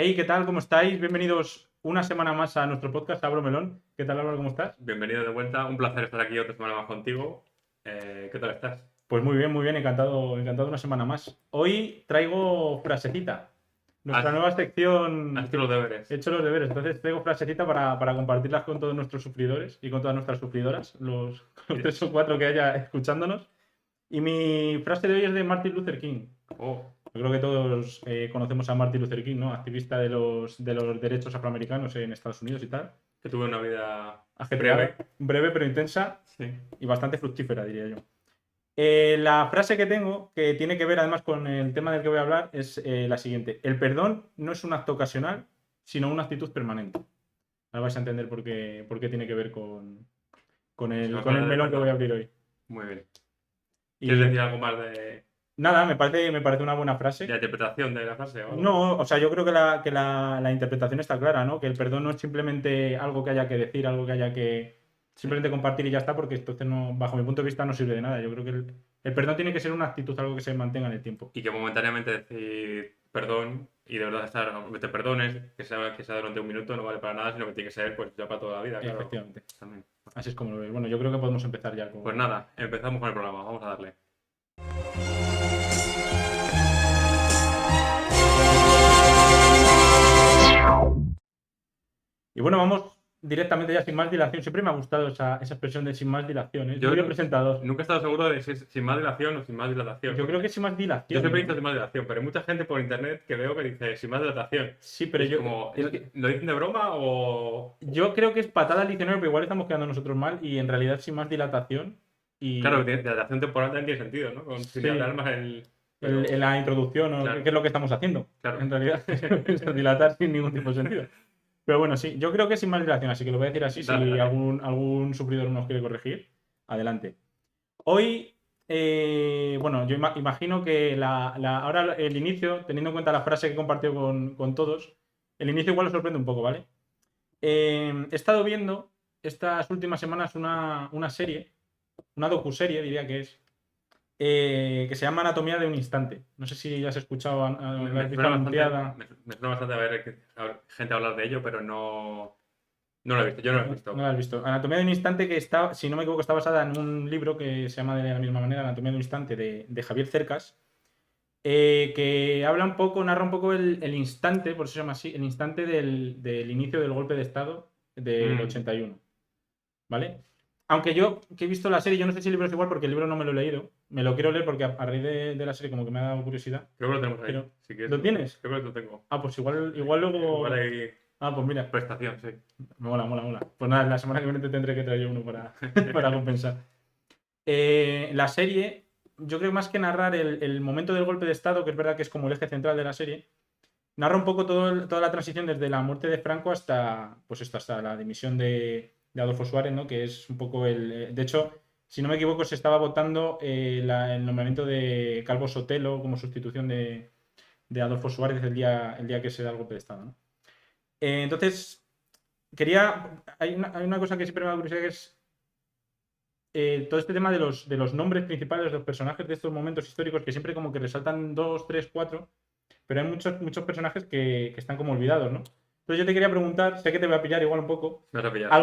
Hey, ¿qué tal? ¿Cómo estáis? Bienvenidos una semana más a nuestro podcast Abro Melón. ¿Qué tal, Álvaro? ¿Cómo estás? Bienvenido de vuelta. Un placer estar aquí otra semana más contigo. ¿Qué tal estás? Pues muy bien, encantado una semana más. Hoy traigo frasecita, nuestra ¿Has, nueva has sección hecho los que he deberes? hecho los deberes. Entonces traigo frasecita para compartirlas con todos nuestros sufridores y con todas nuestras sufridoras, los Y- tres o cuatro que haya escuchándonos. Y mi frase de hoy es de Martin Luther King. Oh, Yo creo que todos conocemos a Martin Luther King, ¿no? Activista de los derechos afroamericanos en Estados Unidos y tal. que tuve una vida Ajetreada, breve. breve pero intensa Sí. y bastante fructífera, diría yo. La frase que tengo, que tiene que ver además con el tema del que voy a hablar, es la siguiente. El perdón no es un acto ocasional, sino una actitud permanente. Ahora vais a entender por qué tiene que ver con Si el, vamos a con el hablar de melón que voy a perdón. abrir hoy. Muy bien. ¿Quieres Y decir algo más de nada, me parece una buena la frase. interpretación de la frase o algo? No, o sea, yo creo que la interpretación está clara, ¿no? Que el perdón no es simplemente algo que haya que decir, algo que haya que Sí. simplemente compartir y ya está, porque entonces no, bajo mi punto de vista no sirve de nada. Yo creo que el perdón tiene que ser una actitud, algo que se mantenga en el tiempo. Y que momentáneamente decir perdón y de verdad estar, aunque te perdones, que sea durante un minuto, no vale para nada, sino que tiene que ser pues ya para toda la vida, claro. Efectivamente. También. Así es como lo veo. Bueno, yo creo que podemos empezar ya Pues con. nada, empezamos con el programa. Vamos a darle. Y bueno, vamos directamente ya sin más dilación. Siempre me ha gustado esa expresión de sin más dilación. Es Yo muy de presentador. nunca he estado seguro de si es sin más dilación o sin más dilatación, Yo creo porque que es sin más yo dilación, siempre he dicho ¿no? sin más dilación, pero hay mucha gente por internet que veo que dice sin más dilatación. Sí, Y pero es yo. como, Es que ¿lo dicen de broma o...? yo creo que es patada al diccionario, pero igual estamos quedando nosotros mal y en realidad sin más dilatación. Claro, Y dilatación temporal también tiene sentido, ¿no? Sin dilatar sí, más el... en Pero, la introducción, o qué claro, es lo que estamos haciendo. claro. En realidad, es dilatar sin ningún tipo de sentido. Pero bueno, sí, yo creo que es sin más dilación, así que lo voy a decir así. Dale, Si dale. algún sufridor nos quiere corregir, adelante. Hoy, bueno, yo imagino que ahora el inicio, teniendo en cuenta la frase que he compartido con todos, el inicio igual os sorprende un poco, ¿vale? He estado viendo estas últimas semanas una serie, una docuserie, diría que es, que se llama Anatomía de un instante. No sé si has escuchado, la has Me visto suena bastante, anunciada. me suena bastante gente hablar de ello, pero no lo he visto, yo no lo he No visto. la has visto. Anatomía de un instante que está, si no me equivoco, está basada en un libro que se llama de la misma manera, Anatomía de un instante, de Javier Cercas, que habla un poco, narra un poco el instante, por eso se llama así, el instante del inicio del golpe de Estado del Mm, 81, ¿vale? Aunque yo que he visto la serie, yo no sé si el libro es igual porque el libro no me lo he leído. Me lo quiero leer porque a raíz de la serie como que me ha dado curiosidad. creo que lo tenemos ahí, Pero, si quieres, ¿lo tienes? creo que lo tengo. Ah, pues igual Igual luego. hay Ah, pues mira, prestación, sí. me mola, mola, mola. Pues nada, la semana que viene te tendré que traer yo uno para compensar. La serie, yo creo más que narrar el momento del golpe de Estado, que es verdad que es como el eje central de la serie, narra un poco toda la transición desde la muerte de Franco hasta, pues esto, hasta la dimisión de Adolfo Suárez, ¿no? Que es un poco de hecho, si no me equivoco, se estaba votando el nombramiento de Calvo Sotelo como sustitución de Adolfo Suárez el día que se da el golpe de Estado, ¿no? Entonces, hay una cosa que siempre me ha curiosidad, que es todo este tema de los nombres principales de los personajes de estos momentos históricos, que siempre como que resaltan dos, tres, cuatro, pero hay muchos, muchos personajes que están como olvidados, ¿no? Entonces yo te quería preguntar, sé que te voy a pillar igual un poco, Me has pillado, sí.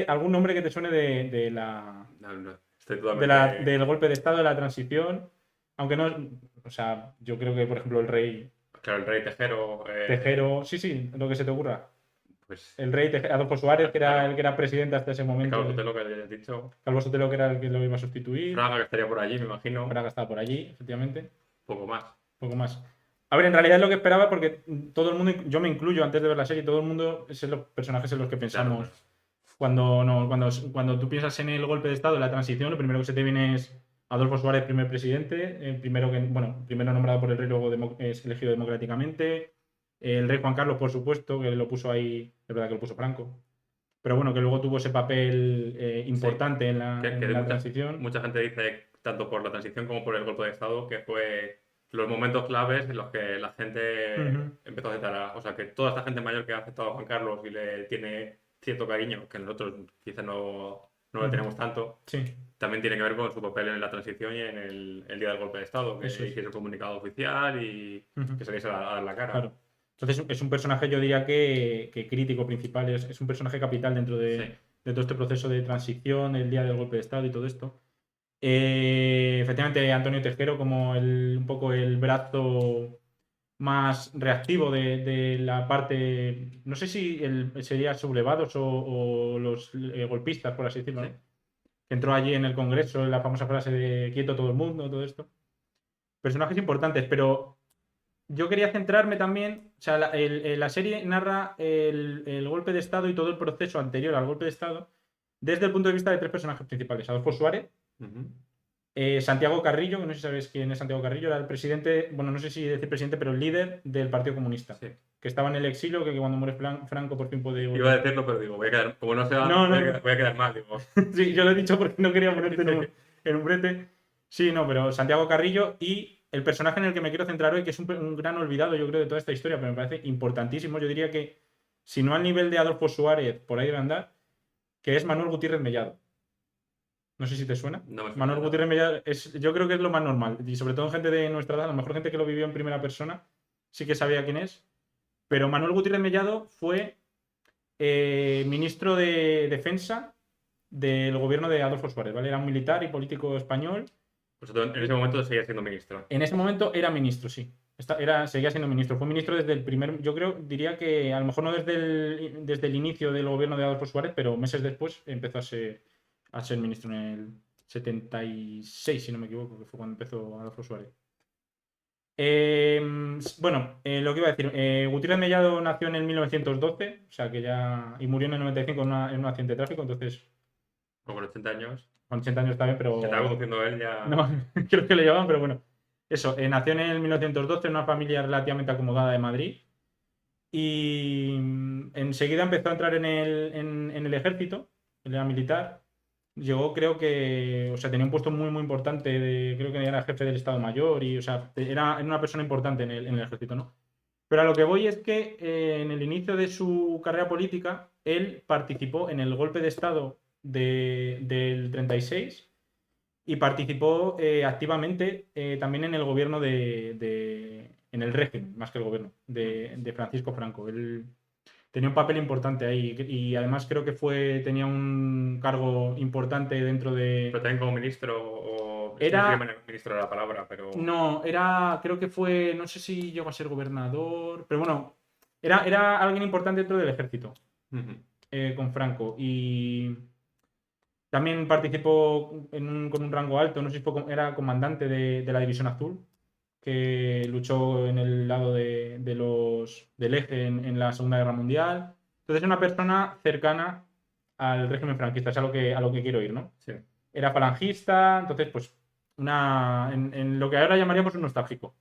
algún nombre que te suene No, no, estoy del totalmente... golpe de Estado, de la transición, aunque no, o sea, yo creo que, por ejemplo, el rey Claro, el rey Tejero, Tejero, sí, sí, lo que se te ocurra. pues El rey Adolfo Suárez, que era el claro, que era presidente hasta ese el momento, Carlos Sotelo que hayas dicho, Calvo Sotelo, que era el que lo iba a sustituir, Fraga que estaría por allí, me imagino, Braga estaba por allí, efectivamente, poco más. poco más. A ver, en realidad es lo que esperaba porque todo el mundo, yo me incluyo antes de ver la serie, todo el mundo es en los personajes en los que Claro, pensamos claro. cuando, no, cuando tú piensas en el golpe de Estado, en la transición, lo primero que se te viene es Adolfo Suárez, primer presidente, primero nombrado por el rey, luego es elegido democráticamente. El rey Juan Carlos, por supuesto, que lo puso ahí, es verdad que lo puso Franco, pero bueno, que luego tuvo ese papel Sí, importante en la, que en de la transición. mucha gente dice, tanto por la transición como por el golpe de Estado, que fue los momentos claves en los que la gente Ujú, empezó a aceptar, o sea, que toda esta gente mayor que ha aceptado a Juan Carlos y le tiene cierto cariño, que nosotros quizás no le ujú. tenemos tanto, Sí, también tiene que ver con su papel en la transición y en el día del golpe de Estado, eso que es. hiciese el comunicado oficial y Ujú, que saliese a dar la cara. claro. Entonces es un personaje, yo diría que crítico principal, es un personaje capital dentro Sí. de todo este proceso de transición, el día del golpe de Estado y todo esto. Efectivamente, Antonio Tejero como un poco el brazo más reactivo de la parte, no sé si sería sublevados o los golpistas, por así decirlo, Sí. ¿no? Que entró allí en el Congreso, la famosa frase de quieto todo el mundo, todo esto. Personajes importantes, pero yo quería centrarme también, o sea, la serie narra el golpe de Estado y todo el proceso anterior al golpe de Estado desde el punto de vista de tres personajes principales. Adolfo Suárez, Ujú. Santiago Carrillo, que no sé si sabes quién es Santiago Carrillo, era el presidente, bueno, no sé si decir presidente, pero el líder del Partido Comunista, Sí. que estaba en el exilio, que cuando muere Franco por fin puede Iba a volver. decirlo, pero digo, voy a quedar, como no sea, No, no, no. voy a quedar mal, digo. Sí, yo lo he dicho porque no quería ponerte Sí. en un brete. Sí, no, pero Santiago Carrillo y el personaje en el que me quiero centrar hoy, que es un gran olvidado, yo creo, de toda esta historia, pero me parece importantísimo. Yo diría que, si no al nivel de Adolfo Suárez, por ahí debe andar, que es Manuel Gutiérrez Mellado. No sé si te suena. No me suena Manuel de nada. Gutiérrez Mellado, yo creo que es lo más normal. Y sobre todo en gente de nuestra edad, a lo mejor gente que lo vivió en primera persona, sí que sabía quién es. Pero Manuel Gutiérrez Mellado fue ministro de Defensa del gobierno de Adolfo Suárez, ¿vale? Era un militar y político español. Pues en ese momento seguía siendo ministro. En ese momento era ministro, sí. Seguía siendo ministro. Fue ministro desde el primer, yo creo, diría que a lo mejor no desde el inicio del gobierno de Adolfo Suárez, pero meses después empezó a ser ministro en el 76, si no me equivoco, que fue cuando empezó Adolfo Suárez. Bueno, lo que iba a decir, Gutiérrez Mellado nació en el 1912, o sea que ya. Y murió en el 95 en un accidente de tráfico, entonces O con 80 años. con 80 años está bien, Que estaba pero. conduciendo él ya. No, creo que le llevaban, pero bueno. Eso, nació en el 1912 en una familia relativamente acomodada de Madrid y enseguida empezó a entrar en el ejército, él era militar. Llegó, creo que, o sea, tenía un puesto muy, muy importante, creo que era jefe del Estado Mayor y, o sea, era una persona importante en el ejército, ¿no? Pero a lo que voy es que en el inicio de su carrera política, él participó en el golpe de Estado del 36 y participó activamente también en el gobierno en el régimen, más que el gobierno, de Francisco Franco. Él tenía un papel importante ahí y además creo que tenía un cargo importante dentro Pero de. también como ministro, o. Es que no sé Era, qué ministro era la palabra, pero. no, creo que fue, no sé si llegó a ser gobernador, pero bueno, era alguien importante dentro del ejército Ujú. con Franco y también participó con un rango alto, no sé si era comandante de la División Azul, que luchó en el lado del eje en la Segunda Guerra Mundial. Entonces, es una persona cercana al régimen franquista, es a lo que quiero ir, ¿no? Sí. Era falangista, entonces, pues, en lo que ahora llamaríamos un nostálgico.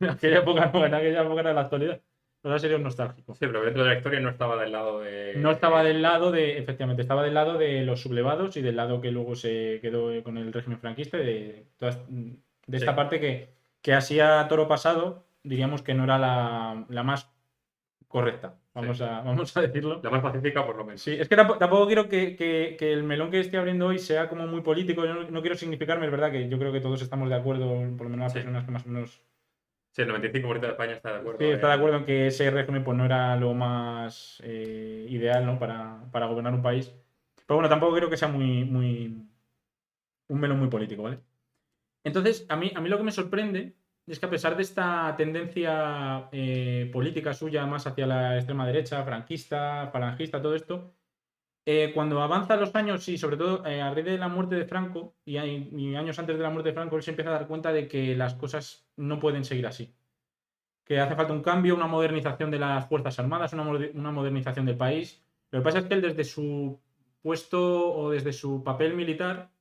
En aquella época no, en aquella época era de la actualidad. Ahora sería un nostálgico. Sí, pero dentro de la historia no estaba del lado No estaba de. del lado efectivamente, estaba del lado de los sublevados y del lado que luego se quedó con el régimen franquista y de Sí. esta parte que así a toro pasado diríamos que no era la más correcta, vamos Sí. a decirlo. La más pacífica, por lo menos. Sí, es que tampoco quiero que el melón que estoy abriendo hoy sea como muy político, yo no quiero significarme, es verdad que yo creo que todos estamos de acuerdo, por lo menos las Sí. personas que más o menos. Sí, el 95% de España está de Sí, acuerdo está de en. acuerdo en que ese régimen pues, no era lo más ideal, ¿no? para gobernar un país. Pero bueno, tampoco creo que sea un melón muy político, ¿vale? Entonces, a mí lo que me sorprende es que a pesar de esta tendencia política suya más hacia la extrema derecha, franquista, falangista, todo esto, cuando avanzan los años y sobre todo a raíz de la muerte de Franco y años antes de la muerte de Franco, él se empieza a dar cuenta de que las cosas no pueden seguir así, que hace falta un cambio, una modernización de las Fuerzas Armadas, una modernización del país. Lo que pasa es que él desde su puesto o desde su papel militar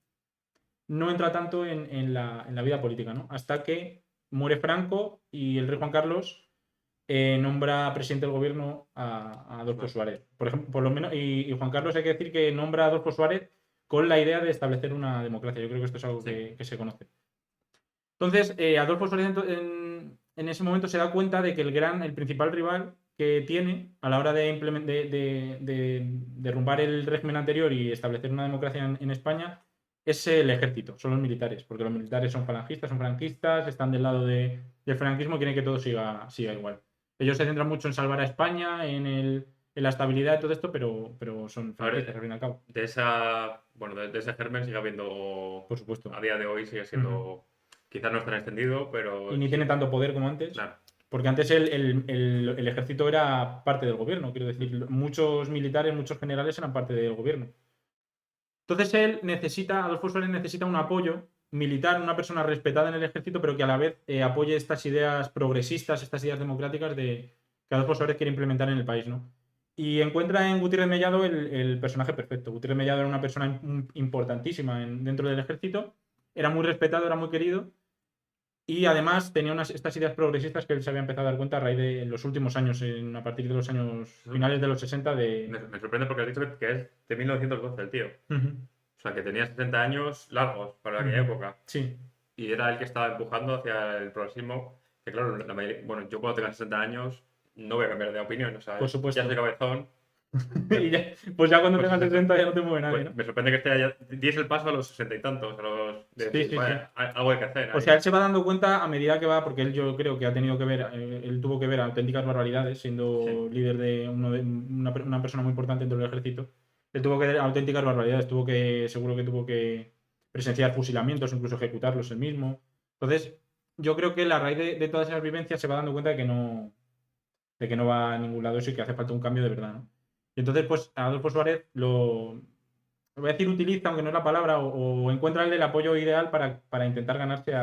no entra tanto en la vida política, ¿no? Hasta que muere Franco y el rey Juan Carlos nombra presidente del gobierno a Adolfo Bueno, Suárez. Por ejemplo, por lo menos, y Juan Carlos hay que decir que nombra a Adolfo Suárez con la idea de establecer una democracia. Yo creo que esto es algo sí. que se conoce. Entonces, Adolfo Suárez en ese momento se da cuenta de que el principal rival que tiene a la hora de derrumbar el régimen anterior y establecer una democracia en España es el ejército, son los militares, porque los militares son falangistas, son franquistas, están del lado del franquismo y quieren que todo siga igual. Ellos se centran mucho en salvar a España, en la estabilidad de todo esto, pero son A ver, franquistas al fin y al cabo, de ese germen sigue habiendo, por supuesto. a día de hoy sigue Ujú. siendo, quizás no es tan extendido, Y pero ni tiene sí, tanto poder como antes, claro. porque antes el ejército era parte del gobierno, quiero decir, muchos militares, muchos generales eran parte del gobierno. Entonces Adolfo Suárez necesita un apoyo militar, una persona respetada en el ejército, pero que a la vez apoye estas ideas progresistas, estas ideas democráticas que Adolfo Suárez quiere implementar en el país, ¿no? Y encuentra en Gutiérrez Mellado el personaje perfecto. Gutiérrez Mellado era una persona importantísima dentro del ejército, era muy respetado, era muy querido, y además tenía estas ideas progresistas que él se había empezado a dar cuenta a raíz de los últimos años, a partir de los años finales de los 60 de... Me sorprende porque has dicho que es de 1912 el tío. Ujú, O sea, que tenía 60 años largos para aquella ujú. época. Sí, Y era el que estaba empujando hacia el progresismo. Que claro, bueno, yo cuando tenga 60 años no voy a cambiar de opinión. O sea, por ya soy supuesto. cabezón. Y pues ya cuando Pues, tengas 60 ya no te mueve nadie, pues ¿no? me sorprende que esté ya, diese el paso a los 60 y tantos. De Sí, decir, sí, sí. vaya, algo hay que hacer O sea, ahí. él se va dando cuenta a medida que va, porque él yo creo que ha tenido que ver, él tuvo que ver auténticas barbaridades, siendo Sí. líder de, una persona muy importante dentro del ejército. Él tuvo que ver auténticas barbaridades, seguro que tuvo que presenciar fusilamientos, incluso ejecutarlos él mismo. Entonces, yo creo que a raíz de todas esas vivencias se va dando cuenta de que no va a ningún lado eso y que hace falta un cambio de verdad, ¿no? Y entonces, pues, Adolfo Suárez voy a decir utiliza, aunque no es la palabra, o encuentra el apoyo ideal para intentar ganarse Sí,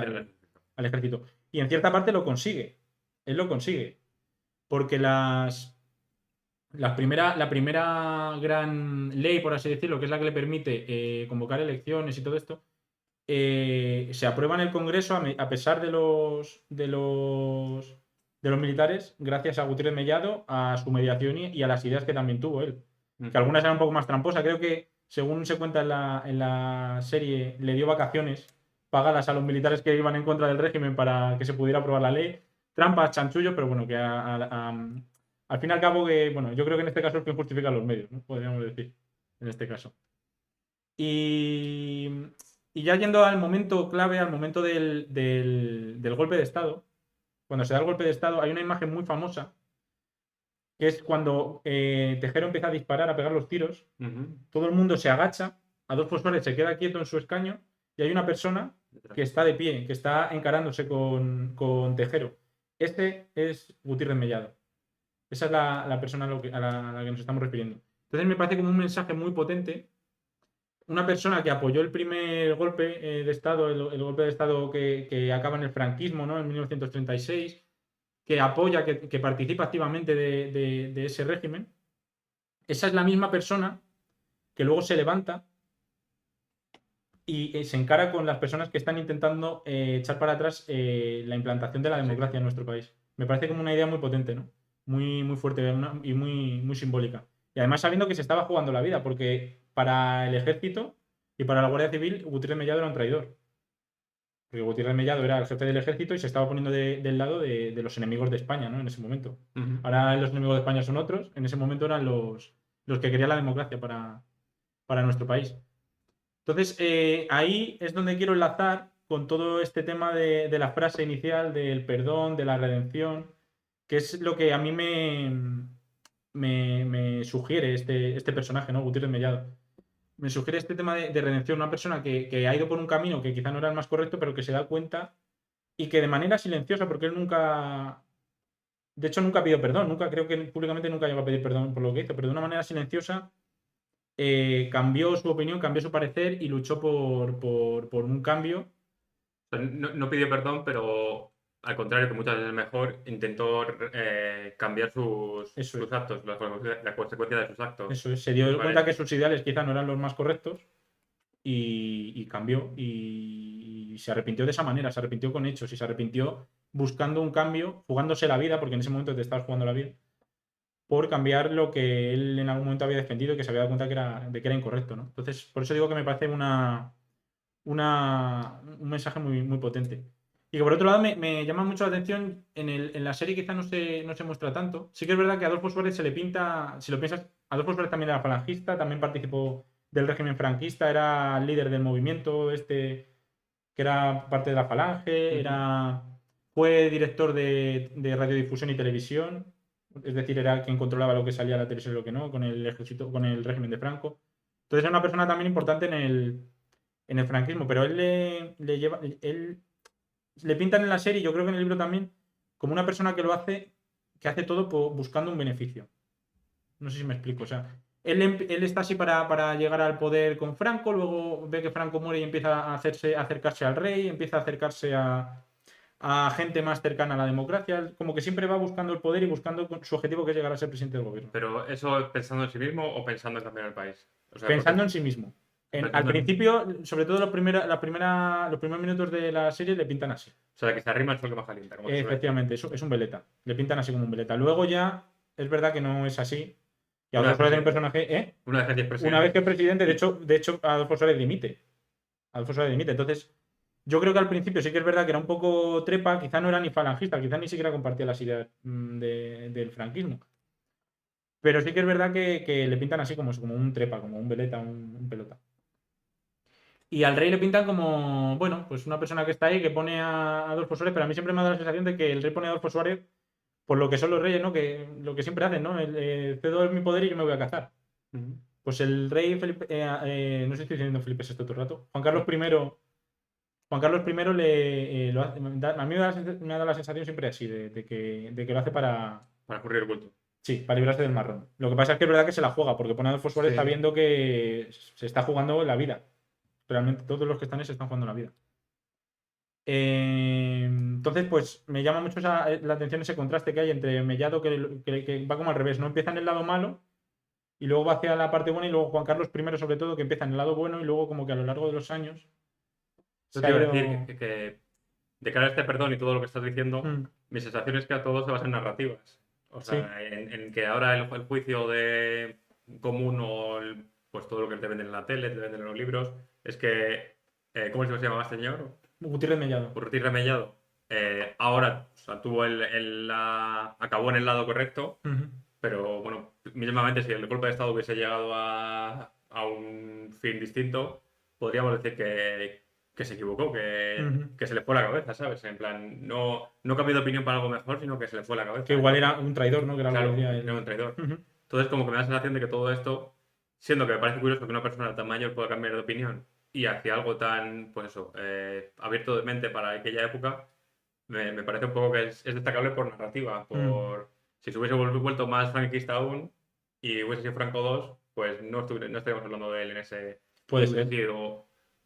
al ejército. Y en cierta parte lo consigue. Él lo consigue. Porque la primera gran ley, por así decirlo, que es la que le permite convocar elecciones y todo esto, se aprueba en el Congreso a pesar de los militares, gracias a Gutiérrez Mellado, a su mediación y a las ideas que también tuvo él. Que algunas eran un poco más tramposas. Creo que, según se cuenta en la serie, le dio vacaciones pagadas a los militares que iban en contra del régimen para que se pudiera aprobar la ley. Trampas, chanchullos, pero bueno, que al fin y al cabo, bueno, yo creo que en este caso es quien justifica los medios, ¿no? Podríamos decir, en este caso. Y, y ya yendo al momento clave, al momento del golpe de Estado, cuando se da el golpe de Estado, hay una imagen muy famosa, que es cuando Tejero empieza a disparar, a pegar los tiros, todo el mundo se agacha, Adolfo Suárez se queda quieto en su escaño y hay una persona que está de pie, que está encarándose con Tejero. Este es Gutiérrez Mellado. Esa es la persona a la que nos estamos refiriendo. Entonces me parece como un mensaje muy potente. Una persona que apoyó el primer golpe de Estado, el golpe de Estado que acaba en el franquismo, ¿no? En 1936, que apoya, que participa activamente de ese régimen. Esa es la misma persona que luego se levanta y se encara con las personas que están intentando echar para atrás la implantación de la Sí, democracia en nuestro país. Me parece como una idea muy potente, ¿no? Muy, muy fuerte y muy, muy simbólica. Y además sabiendo que se estaba jugando la vida, porque para el ejército y para la Guardia Civil, Gutiérrez Mellado era un traidor. Porque Gutiérrez Mellado era el jefe del ejército y se estaba poniendo del lado de los enemigos de España, ¿no? En ese momento. Ahora los enemigos de España son otros, en ese momento eran los que querían la democracia para nuestro país. Entonces, ahí es donde quiero enlazar con todo este tema de la frase inicial, del perdón, de la redención, que es lo que a mí me sugiere este personaje, ¿no? Gutiérrez Mellado. Me sugiere este tema de redención, una persona que ha ido por un camino que quizá no era el más correcto, pero que se da cuenta y que de manera silenciosa, porque él nunca, de hecho nunca pidió perdón, creo que públicamente nunca llegó a pedir perdón por lo que hizo, pero de una manera silenciosa cambió su opinión, cambió su parecer y luchó por un cambio. O sea, no pidió perdón, pero al contrario, que muchas veces mejor, intentó cambiar Eso es, sus actos, la consecuencia de sus actos. eso es. Se dio cuenta Vale. que sus ideales quizá no eran los más correctos y cambió y se arrepintió de esa manera, se arrepintió con hechos y se arrepintió buscando un cambio, jugándose la vida, porque en ese momento te estabas jugando la vida, por cambiar lo que él en algún momento había defendido y que se había dado cuenta de que era incorrecto, ¿no? Entonces, por eso digo que me parece un mensaje muy, muy potente. Y que por otro lado me llama mucho la atención, en la serie quizá no se muestra tanto. Sí que es verdad que a Adolfo Suárez se le pinta, si lo piensas, Adolfo Suárez también era falangista, también participó del régimen franquista, era líder del movimiento que era parte de la falange, Fue director de radiodifusión y televisión, es decir, era quien controlaba lo que salía a la televisión y lo que no, con el ejército, con el régimen de Franco. Entonces era una persona también importante en el franquismo, pero él le pintan en la serie, yo creo que en el libro también, como una persona que hace todo buscando un beneficio. No sé si me explico. O sea, él está así para llegar al poder con Franco, luego ve que Franco muere y empieza a acercarse al rey, empieza a acercarse a gente más cercana a la democracia, como que siempre va buscando el poder y buscando su objetivo, que es llegar a ser presidente del gobierno. Pero eso es pensando en sí mismo o pensando en cambiar el país. O sea, Pensando porque en sí mismo. Al pensando en... principio, sobre todo los primeros minutos de la serie le pintan así. O sea, que se arrima es lo que más calienta, como se suele decir. Efectivamente, es un veleta. Le pintan así como un veleta. Luego ya es verdad que no es así. Y Una Adolfo vez Suárez es un presidente. personaje, Una vez que es una vez presidente. que es presidente, de hecho Adolfo Suárez dimite. Adolfo Suárez dimite. Entonces, yo creo que al principio sí que es verdad que era un poco trepa, quizá no era ni falangista, quizá ni siquiera compartía las ideas del franquismo. Pero sí que es verdad que le pintan así como un trepa, como un veleta, un pelota. Y al rey le pintan como, bueno, pues una persona que está ahí, que pone a Adolfo Suárez, pero a mí siempre me ha dado la sensación de que el rey pone a Adolfo Suárez por lo que son los reyes, ¿no? Que lo que siempre hacen, ¿no? Cedo mi poder y yo me voy a cazar. Ujú. Pues el rey Felipe, no sé si estoy diciendo Felipe VI todo el rato. Juan Carlos I lo hace, a mí me ha dado la sensación siempre así, de que lo hace Para ocurrir el bulto. sí, para librarse del marrón. Lo que pasa es que es verdad que se la juega, porque pone a Adolfo Suárez Sí. sabiendo que se está jugando la vida. Realmente todos los que están ahí se están jugando la vida. Entonces, pues me llama mucho la atención ese contraste que hay entre Mellado, que va como al revés, ¿no? Empieza en el lado malo y luego va hacia la parte buena, y luego Juan Carlos I, sobre todo, que empieza en el lado bueno y luego como que a lo largo de los años Yo se te ha iba a decir ido... que de cara a este perdón y todo lo que estás diciendo, Mm, mi sensación es que a todos se basa en narrativas. O sí, sea, en que ahora el juicio de común o pues todo lo que te venden en la tele, te venden en los libros, es que, ¿cómo se llamaba este señor? Gutiérrez Mellado. Urruti Remellado. Ahora, o sea, acabó en el lado correcto, Ujú, pero bueno, mínimamente si el golpe de Estado hubiese llegado a un fin distinto, podríamos decir que se equivocó, ujú. que se le fue la cabeza, ¿sabes? En plan, no cambió de opinión para algo mejor, sino que se le fue la Que cabeza. igual era un traidor, ¿no? Que era lo que Claro, decía era un él. traidor. Ujú. Entonces, como que me da la sensación de que todo esto, siendo que me parece curioso que una persona tan mayor pueda cambiar de opinión y hacia algo tan, pues eso, abierto de mente para aquella época, me parece un poco que es destacable por narrativa, Mm. por si se hubiese vuelto más franquista aún y hubiese sido Franco 2, pues no estaríamos hablando de él en ese... Y Puede ser.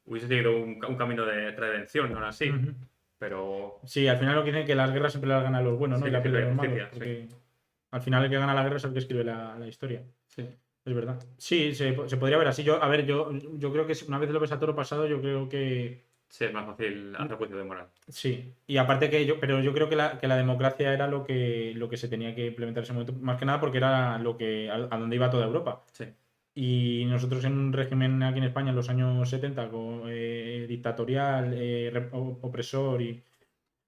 hubiese seguido un camino de redención, no así. Ujú. Pero Sí, al final lo que dicen que las guerras siempre las ganan los buenos, ¿no? sí Y que la sirve pierden de los malos, justicia, sí. porque al final el que gana la guerra es el que escribe la historia. Sí, Es verdad. Sí, se podría ver así. Yo creo que una vez lo ves a toro pasado, yo creo que sí, es más fácil hacer juicio de moral. sí. Y aparte pero yo creo que la democracia era lo que se tenía que implementar en ese momento, más que nada porque era a donde iba toda Europa. Sí. Y nosotros en un régimen aquí en España en los años 70, dictatorial, opresor, y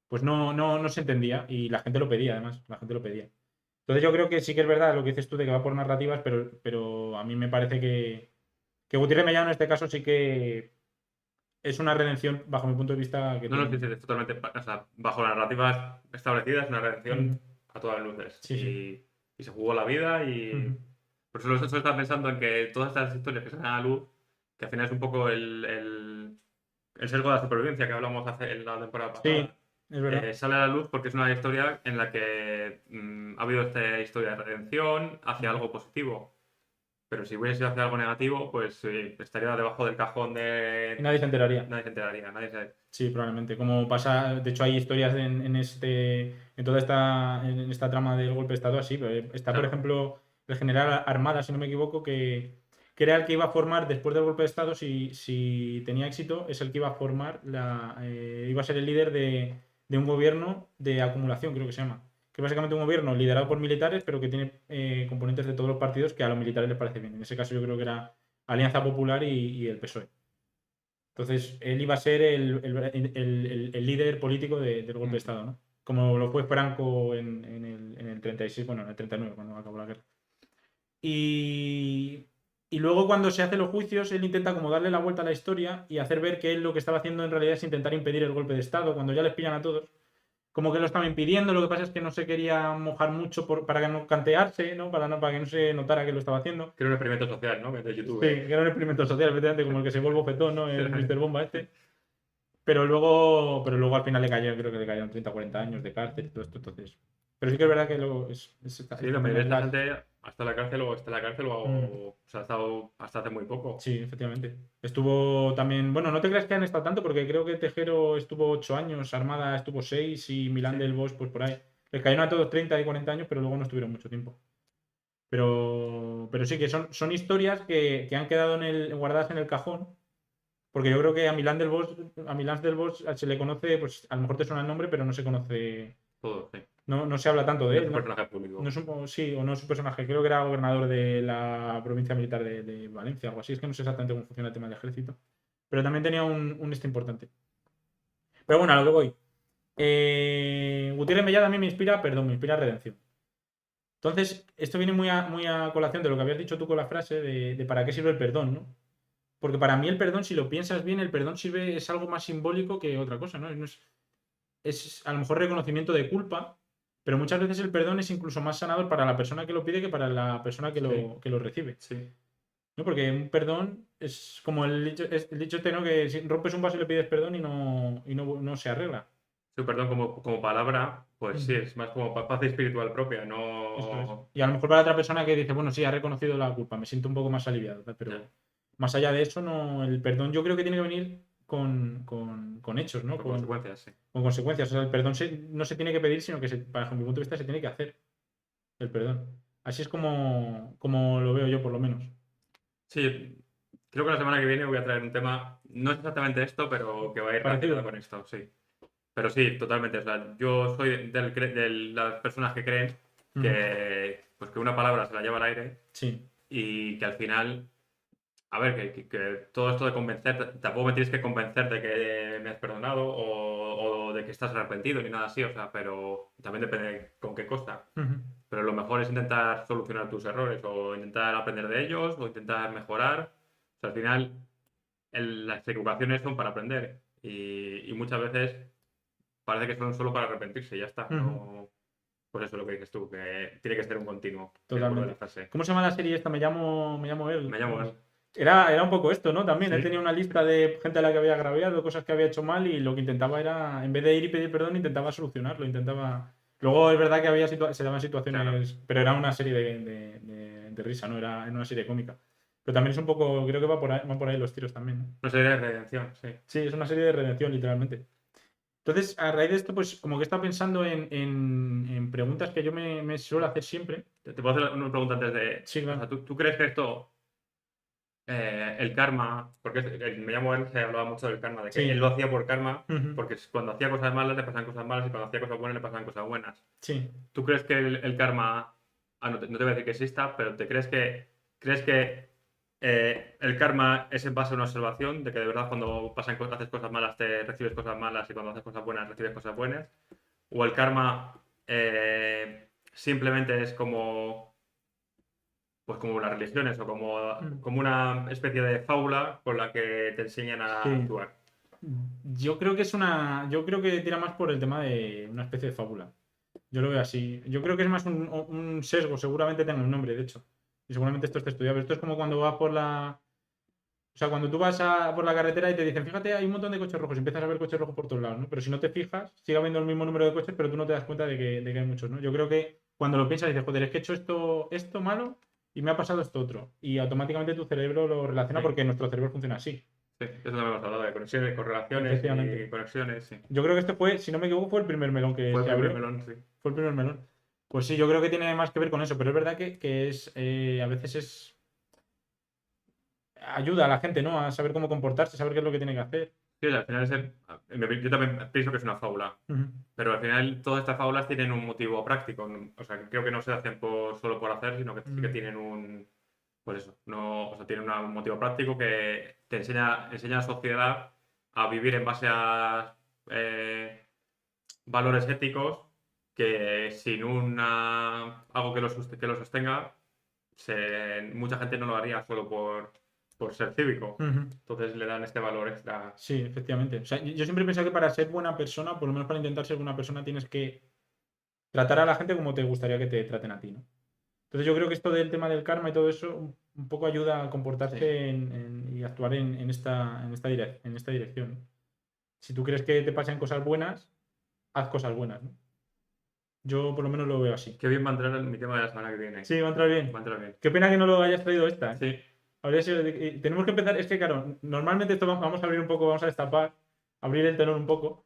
pues no se entendía y la gente lo pedía, además, la gente lo pedía. Entonces yo creo que sí que es verdad lo que dices tú de que va por narrativas, pero a mí me parece que Gutiérrez Mellado en este caso sí que es una redención, bajo mi punto de vista, que No, no, sí, tiene. sí, es totalmente, o sea, bajo las narrativas establecidas, una redención Ujú. a todas luces. Sí, sí. Y se jugó la vida Ujú. por eso solo estaba pensando en que todas estas historias que salen a la luz, que al final es un poco el sesgo de la supervivencia que hablamos en la temporada Sí, pasada, es verdad. sale a la luz porque es una historia en la que ha habido esta historia de redención hacia Ujú. algo positivo. Pero si hubiese sido hacia algo negativo, pues estaría debajo del cajón Y de... nadie se enteraría. Nadie se enteraría, nadie se... Sí, probablemente. Como pasa, de hecho hay historias en toda esta trama del golpe de Estado así. Está, por Claro. ejemplo, el general Armada, si no me equivoco, que era el que iba a formar después del golpe de Estado, si tenía éxito, es el que iba a formar, iba a ser el líder de un gobierno de acumulación, creo que se llama. Que es básicamente un gobierno liderado por militares, pero que tiene componentes de todos los partidos que a los militares les parece bien. En ese caso yo creo que era Alianza Popular y el PSOE. Entonces, él iba a ser el líder político del golpe de Mm. Estado, ¿no? Como lo fue Franco en el 36, bueno, en el 39, cuando acabó la guerra. Y, y luego cuando se hacen los juicios, él intenta como darle la vuelta a la historia y hacer ver que él lo que estaba haciendo en realidad es intentar impedir el golpe de Estado, cuando ya les pillan a todos. como que lo estaba impidiendo, lo que pasa es que no se quería mojar mucho para que no cantearse, ¿no? Para que no se notara que lo estaba haciendo. Que era un experimento social, ¿no? De Sí, YouTube. que era un experimento social, efectivamente, como el que se vuelve fetón, ¿no? El Mr. Bomba este. Pero luego al final le cayó, creo que le cayeron 30 o 40 años de cárcel y todo esto, entonces. Pero sí que es verdad que luego Sí, la mayoría de esta gente hasta la cárcel o está en la cárcel o sea, ha estado hasta hace muy poco. Sí, efectivamente. Estuvo también. Bueno, no te creas que han estado tanto, porque creo que Tejero estuvo 8 años, Armada estuvo 6 y Milán Sí. del Bosch, pues por ahí. Les cayeron a todos 30 y 40 años, pero luego no estuvieron mucho tiempo. Pero sí que son historias que han quedado guardadas en el cajón. Porque yo creo que a Milán del Bosch se le conoce, pues a lo mejor te suena el nombre, pero no se conoce. Todo, sí. No se habla tanto No de es él, un ¿no? personaje público. No es sí, o no es un personaje. Creo que era gobernador de la provincia militar de Valencia, algo así. Es que no sé exactamente cómo funciona el tema del ejército. Pero también tenía un importante. Pero bueno, a lo que voy. Gutiérrez Mellada a mí me inspira redención. Entonces, esto viene muy a colación de lo que habías dicho tú con la frase de para qué sirve el perdón, ¿no? Porque para mí el perdón, si lo piensas bien, el perdón es algo más simbólico que otra cosa, ¿no? Es a lo mejor reconocimiento de culpa, pero muchas veces el perdón es incluso más sanador para la persona que lo pide que para la persona que Sí, lo recibe. sí. ¿No? Porque un perdón es como el dicho este, ¿no? Que si rompes un vaso y le pides perdón y no se arregla. Sí, perdón, como palabra, pues sí, Mm. es más como paz espiritual propia, Eso es. no. Y a lo mejor para otra persona que dice, bueno, sí, ha reconocido la culpa, me siento un poco más aliviado, tal, Ya, pero más allá de eso, no, el perdón yo creo que tiene que venir con hechos, ¿no? con consecuencias, sí. Con consecuencias. O sea, el perdón no se tiene que pedir, sino que, bajo mi punto de vista, se tiene que hacer el perdón. Así es como lo veo yo, por lo menos. Sí, creo que la semana que viene voy a traer un tema, no es exactamente esto, pero que va a ir relacionado Parecido. con esto, sí. Pero sí, totalmente. O sea, yo soy de las personas que creen Ujú. que una palabra se la lleva al aire Sí. y que al final, a ver, que todo esto de convencer, tampoco me tienes que convencer de que me has perdonado o de que estás arrepentido ni nada así, o sea, pero también depende con qué costa. Ujú. Pero lo mejor es intentar solucionar tus errores o intentar aprender de ellos o intentar mejorar. O sea, al final, las equivocaciones son para aprender y muchas veces parece que son solo para arrepentirse y ya está. Ujú. No, pues eso es lo que dices tú, que tiene que ser un continuo, que es de la Totalmente. frase. ¿Cómo se llama la serie esta? Me llamo él. Me llamo él. Era un poco esto, ¿no? También él tenía Sí, una lista de gente a la que había agraviado, cosas que había hecho mal y lo que intentaba era, en vez de ir y pedir perdón, intentaba solucionarlo, intentaba. Luego es verdad que se daban claro. situaciones, pero era una serie de risa, ¿no? Era una serie cómica. Pero también es un poco, creo que van por ahí los tiros también, ¿no? Una serie de redención, sí. Sí, es una serie de redención, literalmente. Entonces, a raíz de esto, pues como que he estado pensando en preguntas que yo me suelo hacer siempre. Te puedo hacer una pregunta antes de. Sí, O sea, claro. ¿tú crees que esto, el karma, porque me llamo él, se hablaba mucho del karma, de que él Sí. lo hacía por karma, Ujú. porque cuando hacía cosas malas le pasaban cosas malas y cuando hacía cosas buenas le pasaban cosas buenas? Sí. ¿Tú crees que el karma, no te voy a decir que exista, pero crees que el karma es en base a una observación, de que de verdad cuando haces cosas malas te recibes cosas malas y cuando haces cosas buenas recibes cosas buenas? ¿O el karma simplemente es pues como las religiones o Mm. como una especie de fábula con la que te enseñan a Sí. actuar? Yo creo que tira más por el tema de una especie de fábula. Yo lo veo así. Yo creo que es más un sesgo, seguramente tenga un nombre, de hecho. Y seguramente esto está estudiado. Pero esto es como cuando vas por la. O sea, cuando tú vas por la carretera y te dicen, fíjate, hay un montón de coches rojos, y empiezas a ver coches rojos por todos lados, ¿no? Pero si no te fijas, sigue habiendo el mismo número de coches, pero tú no te das cuenta de que hay muchos, ¿no? Yo creo que cuando lo piensas dices, joder, es que he hecho esto malo y me ha pasado esto otro. Y automáticamente tu cerebro lo relaciona Sí, porque nuestro cerebro funciona así. sí, eso también hemos hablado de conexiones, correlaciones Efectivamente. y conexiones, sí. Yo creo que este fue, si no me equivoco, fue el primer melón que Fue el se primer abrió. melón, sí. Fue el primer melón. Pues sí, yo creo que tiene más que ver con eso, pero es verdad que a veces ayuda a la gente, ¿no? A saber cómo comportarse, saber qué es lo que tiene que hacer. Sí, al final yo también pienso que es una fábula, Ujú. pero al final todas estas fábulas tienen un motivo práctico, o sea, que creo que no se hacen solo por hacer, sino que sí que Mm. tienen pues eso, no, o sea, tienen un motivo práctico que te enseña a la sociedad a vivir en base a valores éticos que sin algo que lo sostenga, mucha gente no lo haría solo por por ser cívico. Ujú. Entonces le dan este valor extra. Sí, efectivamente. O sea, yo siempre he pensado que para ser buena persona, por lo menos para intentar ser buena persona, tienes que tratar a la gente como te gustaría que te traten a ti, ¿no? Entonces yo creo que esto del tema del karma y todo eso un poco ayuda a comportarse Sí. y actuar en esta dirección, ¿no? Si tú crees que te pasan cosas buenas, haz cosas buenas, ¿no? Yo por lo menos lo veo así. Qué bien va a entrar en mi tema de la semana que viene. Sí, va a entrar Va a bien. entrar bien. Qué pena que no lo hayas traído esta, ¿eh? Sí, Tenemos que empezar, es que claro, normalmente esto vamos a abrir un poco, vamos a destapar, abrir el telón un poco.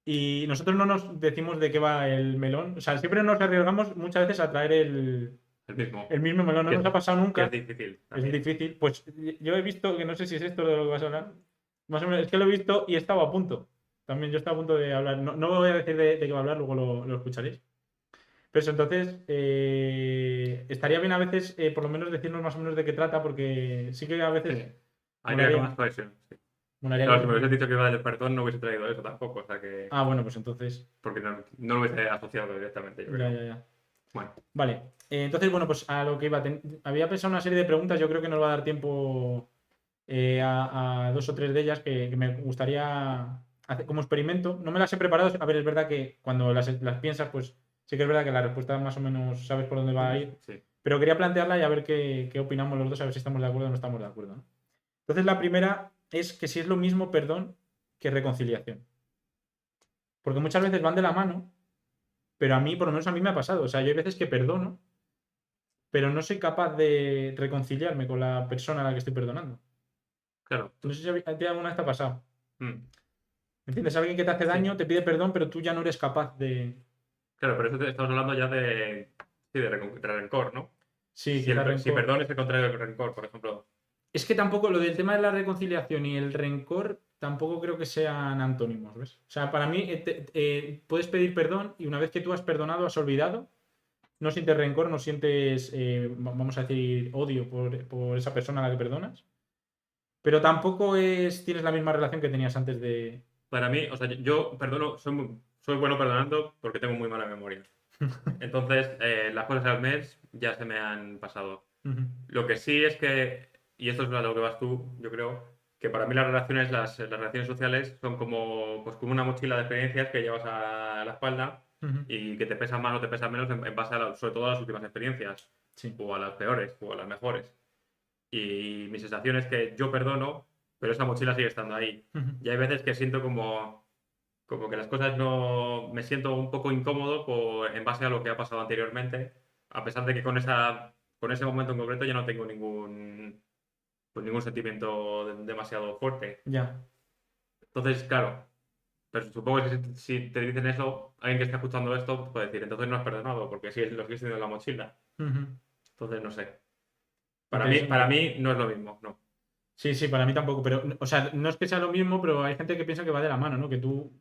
Y nosotros no nos decimos de qué va el melón. O sea, siempre nos arriesgamos muchas veces a traer el mismo. el mismo melón. No Que nos es, ha pasado que es nunca. difícil Es también. difícil. Pues yo he visto, que no sé si es esto de lo que vas a hablar. Más o menos, es que lo he visto y estaba a punto. También yo estaba a punto de hablar. No, no voy a decir de qué va a hablar, luego lo escucharéis. Pero eso, entonces, estaría bien a veces, por lo menos, decirnos más o menos de qué trata, porque sí que a Sí. veces Habría que más molaría, cohesión. Sí. molaría Claro, que si me hubiese fuese. dicho que iba del perdón, no hubiese traído eso tampoco. O sea que. Ah, bueno, pues entonces. Porque no lo hubiese asociado directamente, yo Ya, creo. ya, ya. Bueno, Vale, entonces, bueno, pues a lo que iba. Había pensado una serie de preguntas, yo creo que nos va a dar tiempo a dos o tres de ellas que me gustaría hacer como experimento. No me las he preparado, a ver, es verdad que cuando las piensas, pues sí que es verdad que la respuesta más o menos sabes por dónde va a ir, sí. pero quería plantearla y a ver qué opinamos los dos, a ver si estamos de acuerdo o no estamos de acuerdo, ¿no? Entonces, la primera es que si es lo mismo perdón que reconciliación. Porque muchas veces van de la mano, pero a mí, por lo menos a mí me ha pasado. O sea, yo hay veces que perdono pero no soy capaz de reconciliarme con la persona a la que estoy perdonando. Claro. No sé si a ti alguna vez te ha pasado. Mm, ¿Entiendes? Alguien que te hace sí. daño te pide perdón, pero tú ya no eres capaz de. Claro, pero eso estamos hablando ya de. Sí, de rencor, ¿no? Sí, Si, quizá si rencor. perdón es el contrario del rencor, por ejemplo. Es que tampoco lo del tema de la reconciliación y el rencor tampoco creo que sean antónimos, ¿ves? O sea, para mí puedes pedir perdón y una vez que tú has perdonado, has olvidado, no sientes rencor, no sientes, vamos a decir, odio por esa persona a la que perdonas, pero tampoco tienes la misma relación que tenías antes de. Para mí, o sea, yo perdono, soy bueno perdonando porque tengo muy mala memoria. Entonces, las cosas al mes ya se me han pasado. Ujú, Lo que sí es que, y esto es a lo que vas tú, yo creo, que para mí las relaciones, las relaciones sociales son como, pues como una mochila de experiencias que llevas a la espalda ujú. y que te pesan más o te pesan menos en base a, sobre todo a las últimas experiencias, Sí. o a las peores, o a las mejores. Y mi sensación es que yo perdono, pero esa mochila sigue estando ahí. Ujú. Y hay veces que siento como que las cosas no. Me siento un poco incómodo en base a lo que ha pasado anteriormente, a pesar de que con ese momento en concreto ya no tengo ningún sentimiento demasiado fuerte. Ya. Entonces, claro, pero supongo que si te dicen eso, alguien que esté escuchando esto puede decir, entonces no has perdonado, porque sí lo sigues teniendo en la mochila. Ujú. Entonces, no sé. Para Interesante. mí no es lo mismo, no. Sí, sí, para mí tampoco, pero, o sea, no es que sea lo mismo, pero hay gente que piensa que va de la mano, ¿no? Que tú,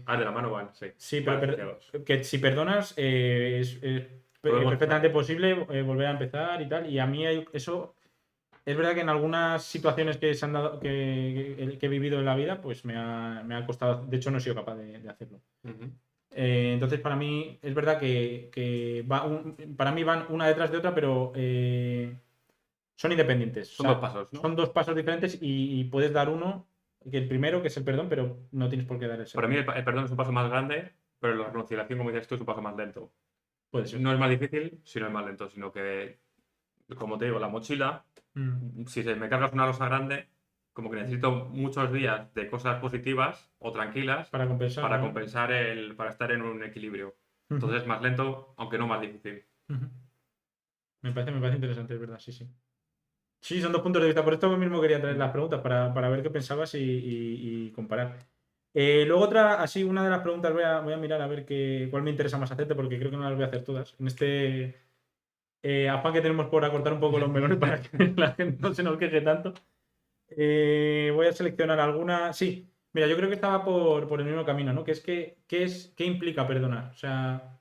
Ah, de la mano van, sí. sí, Van pero asociados. que si perdonas, es Podemos empezar. perfectamente posible volver a empezar y tal, y a mí eso, es verdad que en algunas situaciones que se han dado, que he vivido en la vida, pues me ha costado, de hecho no he sido capaz de hacerlo. Ujú. Entonces, para mí, es verdad que para mí van una detrás de otra, pero son independientes. O Son dos sea, pasos, son ¿no? dos pasos diferentes y puedes dar uno, que el primero, que es el perdón, pero no tienes por qué dar el Para mí segundo. el perdón es un paso más grande, pero la reconciliación, como dices tú, es un paso más lento. Puede ser. No es más difícil, sino es más lento, sino que, como te digo, la mochila, Mm. si se me cargas una losa grande, como que necesito muchos días de cosas positivas o tranquilas Para compensar, para ¿no? compensar para estar en un equilibrio. Ujú, Entonces es más lento, aunque no más difícil. ujú. Me parece interesante, es verdad, sí, sí. Sí, son dos puntos de vista. Por esto mismo quería traer las Ujú. preguntas, para ver qué pensabas y comparar. Luego otra, así, una de las preguntas voy a mirar a ver cuál me interesa más hacerte, porque creo que no las voy a hacer todas. En este afán que tenemos por acortar un poco los melones para que la gente no se nos queje tanto. Voy a seleccionar alguna. Sí, mira, yo creo que estaba por el mismo camino, ¿no? Que es ¿qué implica perdonar? O sea,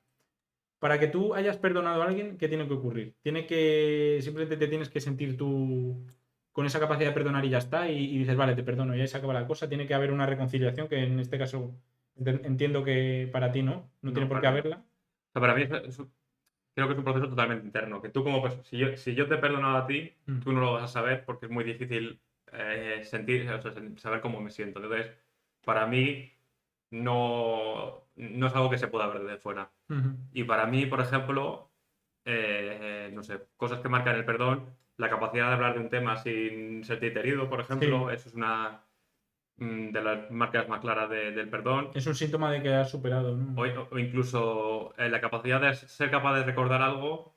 para que tú hayas perdonado a alguien, ¿qué tiene que ocurrir? Simplemente te tienes que sentir tú con esa capacidad de perdonar y ya está, y dices, vale, te perdono, y ahí se acaba la cosa. Tiene que haber una reconciliación, que en este caso entiendo que para ti no tiene No, por qué para mí no. haberla. O sea, para mí, creo que es un proceso totalmente interno. Que tú como si yo te he perdonado a ti, Mm. tú no lo vas a saber porque es muy difícil sentir, o sea, saber cómo me siento. Entonces, para mí no es algo que se pueda ver desde fuera. Ujú. Y para mí, por ejemplo, no sé, cosas que marcan el perdón, la capacidad de hablar de un tema sin sentirte herido, por ejemplo, Sí, eso es una de las marcas más claras del perdón. es un síntoma de que has superado, O, ¿no? o incluso la capacidad de ser capaz de recordar algo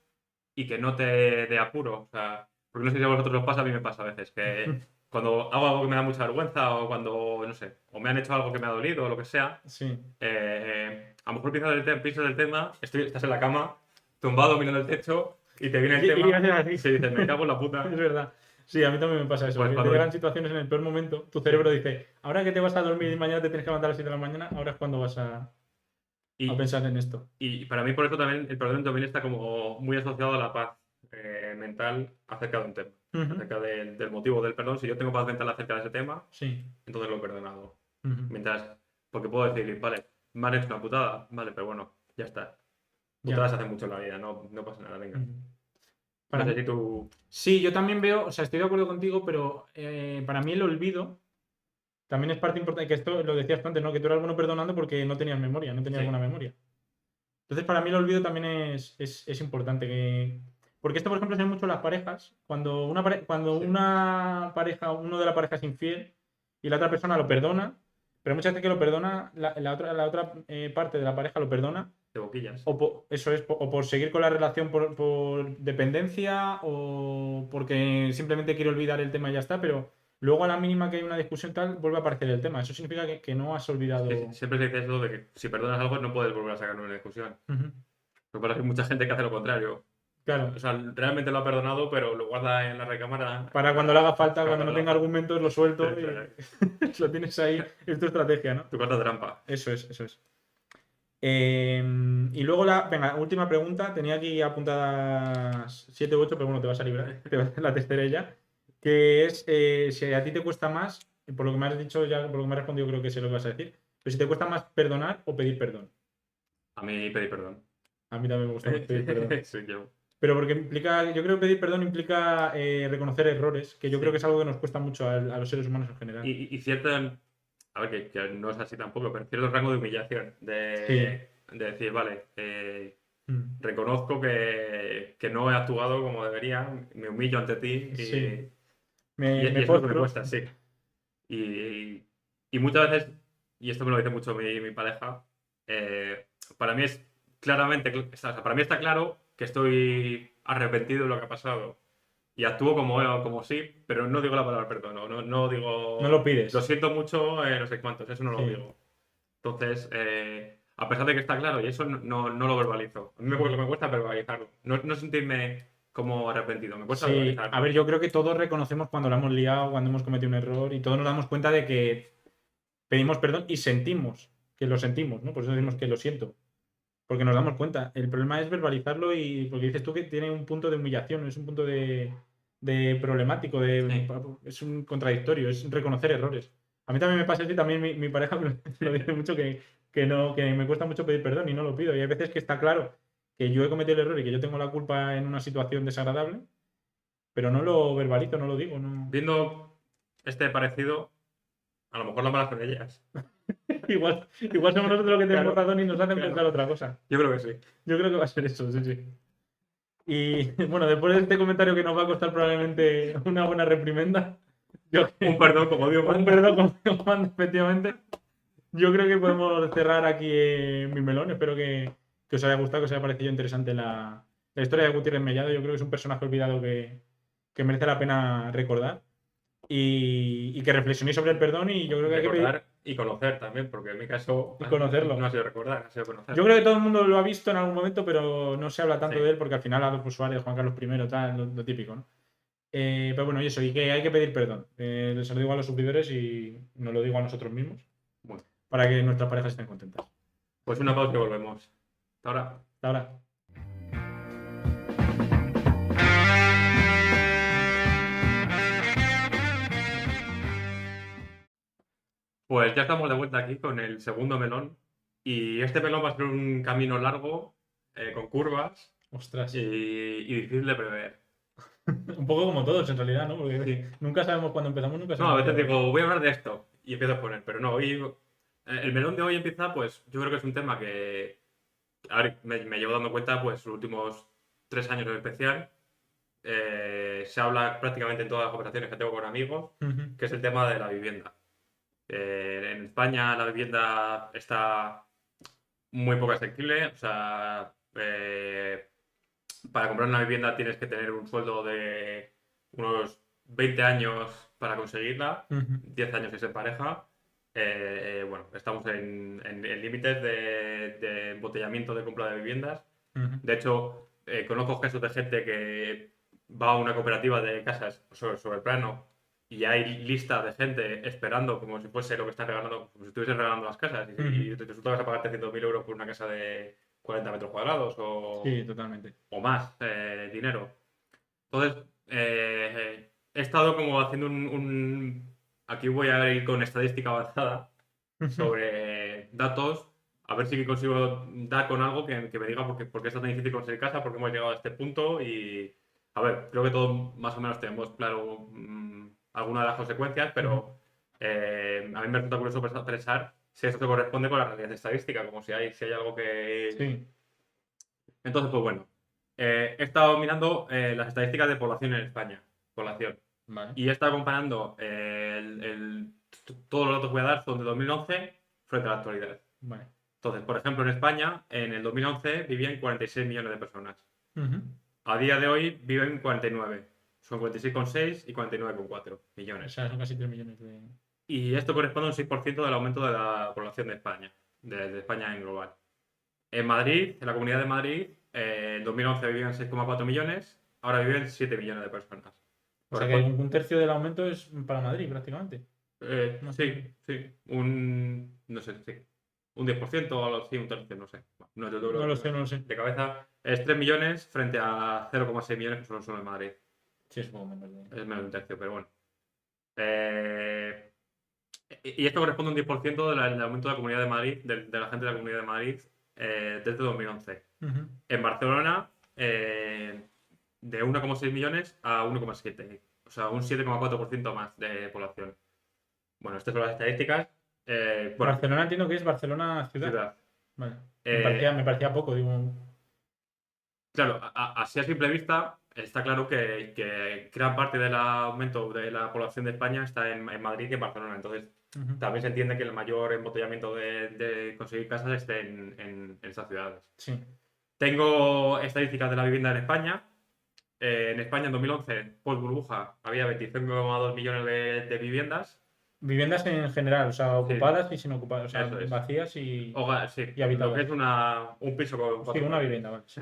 y que no te dé apuro. O sea, porque no sé si a vosotros os pasa, a mí me pasa a veces, que cuando hago algo que me da mucha vergüenza o cuando, no sé, o me han hecho algo que me ha dolido o lo que sea, Sí. a lo mejor piensas del tema, estás en la cama, tumbado mirando el techo y te viene el Y tema haces y así. se dice, me cago en la Es puta. verdad. Sí, a mí también me pasa eso. Pues Que te cuando... llegan situaciones en el peor momento, tu Sí. cerebro dice, ahora que te vas a dormir y mañana te tienes que levantar a las 7 de la mañana, ahora es cuando vas a Y, pensar en esto. y para mí por eso también el perdón también está como muy asociado a la paz mental acerca de un tema, Ujú. acerca del motivo del perdón. Si yo tengo paz mental acerca de ese tema, Sí. entonces lo he perdonado. Ujú. Mientras, porque puedo decir, vale, me han hecho una putada, vale, pero bueno, ya está. Ya. Putadas hacen mucho en la vida, no pasa nada, venga. Ujú. No Para sé mí- si tú... Sí, yo también veo, o sea, estoy de acuerdo contigo, pero para mí el olvido también es parte importante, que esto lo decías tú antes, ¿no? Que tú eras bueno perdonando porque no tenías memoria, no tenías Sí, buena memoria. Entonces, para mí el olvido también es importante. Porque esto, por ejemplo, se ve mucho en las parejas. Cuando sí, una pareja, uno de la pareja es infiel y la otra persona lo perdona, pero muchas veces que lo perdona, la otra parte de la pareja lo perdona, de boquillas. eso es, o por seguir con la relación por dependencia o porque simplemente quiere olvidar el tema y ya está, pero luego a la mínima que hay una discusión tal, vuelve a aparecer el tema. Eso significa que no has Es que olvidado. siempre se dice eso de que si perdonas algo no puedes volver a sacarlo en una discusión. Ujú. Lo que pasa es que hay mucha gente que hace lo contrario. O Claro. sea, realmente lo ha perdonado, pero lo guarda en la recámara Para cuando le haga falta, para cuando no cuando lo tenga haga. argumentos, lo suelto Eso y es. lo tienes ahí. Es tu estrategia, ¿no? Tu carta trampa. Eso es, eso es. Y luego venga, última pregunta. Tenía aquí apuntadas 7 u 8, pero bueno, te vas a librar. Te va a hacer la tercera ya. Que es si a ti te cuesta más, y por lo que me has dicho ya, por lo que me has respondido, creo que sé lo que vas a decir. Pero si te cuesta más perdonar o pedir perdón. A mí pedí perdón. A mí también me gusta más pedir perdón. Soy yo. Pero porque implica, yo creo que pedir perdón implica reconocer errores, que yo creo que es Sí. algo que nos cuesta mucho a los seres humanos en general. Y cierto, a ver, que no es así tampoco, pero cierto rango de humillación. Sí. De decir, vale, Mm. reconozco que no he actuado como debería, me humillo ante ti Sí, y me es lo que me postro. cuesta, sí. Y, y muchas veces, y esto me lo dice mucho mi pareja, para mí es claramente, o sea, para mí está claro que estoy arrepentido de lo que ha pasado y actúo como sí, pero no digo la palabra perdón, no No lo digo lo pides. siento mucho, no sé cuántos, eso no lo Sí. digo. Entonces, a pesar de que está claro y eso no lo verbalizo. A mí me cuesta verbalizarlo, no sentirme como arrepentido, me cuesta Sí, a ver, verbalizarlo. yo creo que todos reconocemos cuando la hemos liado, cuando hemos cometido un error y todos nos damos cuenta de que pedimos perdón y sentimos que lo sentimos, ¿no? Por eso decimos que lo siento, porque nos damos cuenta. El problema es verbalizarlo y porque dices tú que tiene un punto de humillación, es un punto de problemático, Sí. es un contradictorio, es reconocer errores. A mí también me pasa así, también mi pareja me lo dice mucho que no, que me cuesta mucho pedir perdón y no lo pido. Y hay veces que está claro que yo he cometido el error y que yo tengo la culpa en una situación desagradable, pero no lo verbalizo, no lo digo, no. Viendo este parecido, a lo mejor la mala son ellas. Igual somos nosotros los que tenemos Claro, razón y nos hacen pensar claro. otra cosa. Yo creo que sí. Yo creo que va a ser eso, sí, sí. Y bueno, después de este comentario que nos va a costar probablemente una buena reprimenda, yo Un perdón, como Dios un manda. perdón como Dios manda, efectivamente, yo creo que podemos cerrar aquí mi melón. Espero que os haya gustado, que os haya parecido interesante la historia de Gutiérrez Mellado. Yo creo que es un personaje olvidado que merece la pena recordar y que reflexionéis sobre el perdón y yo creo que hay que pedir Recordar y conocer también, porque en mi caso y no conocerlo. ha sido recordar, ha sido Yo conocer. creo que todo el mundo lo ha visto en algún momento, pero no se habla Sí, tanto de él porque al final Adolfo Suárez, Juan Carlos I, tal, lo típico, ¿no? Pero bueno, y eso, y que hay que pedir perdón. Se lo digo a los sufridores y nos lo digo a nosotros mismos bueno. para que nuestras parejas estén contentas. Pues una pausa y volvemos. Hasta ahora. Hasta ahora. Pues ya estamos de vuelta aquí con el segundo melón. Y este melón va a ser un camino largo, con curvas. Ostras. y difícil de prever. Un poco como todos, en realidad, ¿no? Porque Sí. nunca sabemos cuándo empezamos, nunca No, a sabemos veces cuándo digo, voy a hablar de esto y empiezo a poner, pero no, hoy el melón de hoy empieza, pues yo creo que es un tema que a ver, me llevo dando cuenta, pues los últimos 3 años en especial, se habla prácticamente en todas las conversaciones que tengo con amigos, acaba. que es el tema de la vivienda. En España la vivienda está muy poco asequible, o sea, para comprar una vivienda tienes que tener un sueldo de unos 20 años para conseguirla, Ujú, 10 años si es en pareja. Bueno, estamos en límites de embotellamiento de compra de viviendas. ujú, De hecho, conozco casos de gente que va a una cooperativa de casas sobre el plano y hay lista de gente esperando como si fuese lo que están regalando, como si estuviesen regalando las casas ujú. y resulta que vas a pagar 300.000 euros por una casa de 40 metros cuadrados Sí, totalmente. o más dinero. Entonces, he estado como haciendo Aquí voy a ir con estadística avanzada sobre datos, a ver si consigo dar con algo que me diga por qué está tan difícil conseguir casa, por qué hemos llegado a este punto y, a ver, creo que todos más o menos tenemos claro algunas de las consecuencias, Ujú. pero a mí me resulta curioso pensar si eso se corresponde con la realidad estadística, como si hay algo que... Sí, Entonces, pues bueno, he estado mirando las estadísticas de población en España, población, vale, y he estado comparando todos los datos que voy a dar son de 2011 frente a la actualidad. vale. Entonces, por ejemplo, en España, en el 2011 vivían 46 millones de personas. Ujú. A día de hoy viven 49. Son 46,6 y 49,4 O millones. sea, son casi 3 millones de... Y esto corresponde a un 6% del aumento de la población de España, de España en global. En Madrid, en la Comunidad de Madrid, en 2011 vivían 6,4 millones, ahora viven 7 millones de personas. O sea que Corresponde, un tercio del aumento es para Madrid, prácticamente. Más o menos. sí, sí, no sé, sí, un 10% o algo así, un tercio, no sé. No, yo No lo creo sé, no lo sé. de cabeza es 3 millones frente a 0,6 millones que solo son en Madrid. Sí, es un poco menos de... Es menos de un tercio, pero bueno. Eh, y esto corresponde a un 10% del aumento de la Comunidad de Madrid, de la gente de la Comunidad de Madrid desde 2011. Ujú. En Barcelona, de 1,6 millones a 1,7. O sea, un 7,4% más de población. Bueno, estas son las estadísticas. Bueno, Barcelona entiendo que es Barcelona ciudad. ciudad. Vale. Eh, Me parecía poco, digo. claro, así a simple vista, está claro que gran parte del aumento de la población de España está en Madrid y en Barcelona. Entonces, Ujú. también se entiende que el mayor embotellamiento de conseguir casas esté en estas ciudades. Sí. Tengo estadísticas de la vivienda en España. En España en 2011, post burbuja, había 25,2 millones de viviendas. Viviendas en general, o sea, Sí, ocupadas y sin ocupar, o sea, eso es. vacías Hogar, sí, y lo que habitadas. es un piso con Sí, cuatro una muebles. vivienda, vale, Sí.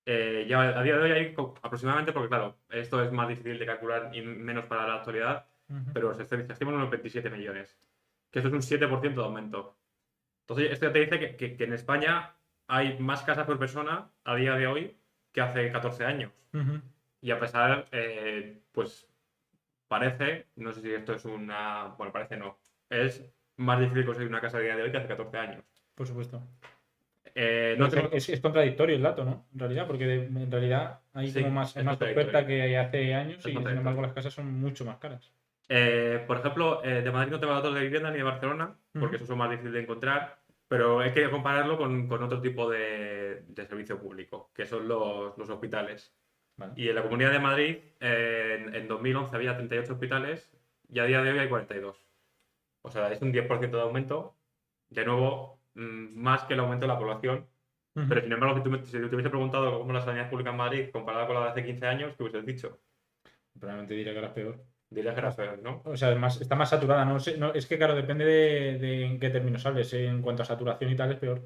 sí. Ya a día de hoy hay aproximadamente, porque claro, esto es más difícil de calcular y menos para la actualidad, Ujú. pero se estima en unos 27 millones, que esto es un 7% de aumento. Entonces, esto ya te dice que en España hay más casas por persona a día de hoy que hace 14 años. Ujú. Y a pesar, pues parece, no sé si esto es bueno, parece no, es más difícil conseguir una casa a día de hoy que hace 14 años. Por supuesto. No Pero sé, es contradictorio el dato, ¿no? En realidad, porque en realidad hay como sí, más, hay es más oferta contradictorio, que hace años es y sin embargo contradictorio. las casas son mucho más caras. Por ejemplo, de Madrid no tengo datos de vivienda ni de Barcelona, porque Ujú. esos son más difíciles de encontrar, pero he querido compararlo con otro tipo de servicio público, que son los hospitales. Vale. Y en la Comunidad de Madrid, en 2011 había 38 hospitales y a día de hoy hay 42. O sea, es un 10% de aumento, de nuevo, más que el aumento de la población. Ujú. Pero sin embargo, si te hubiese preguntado cómo es la sanidad pública en Madrid comparada con la de hace 15 años, ¿qué hubieses dicho? Probablemente diría que ahora es peor. Dirías que era peor, ¿no? O sea, además está más saturada, no sé, es que claro, depende de en qué términos hables. En cuanto a saturación y tal, es peor.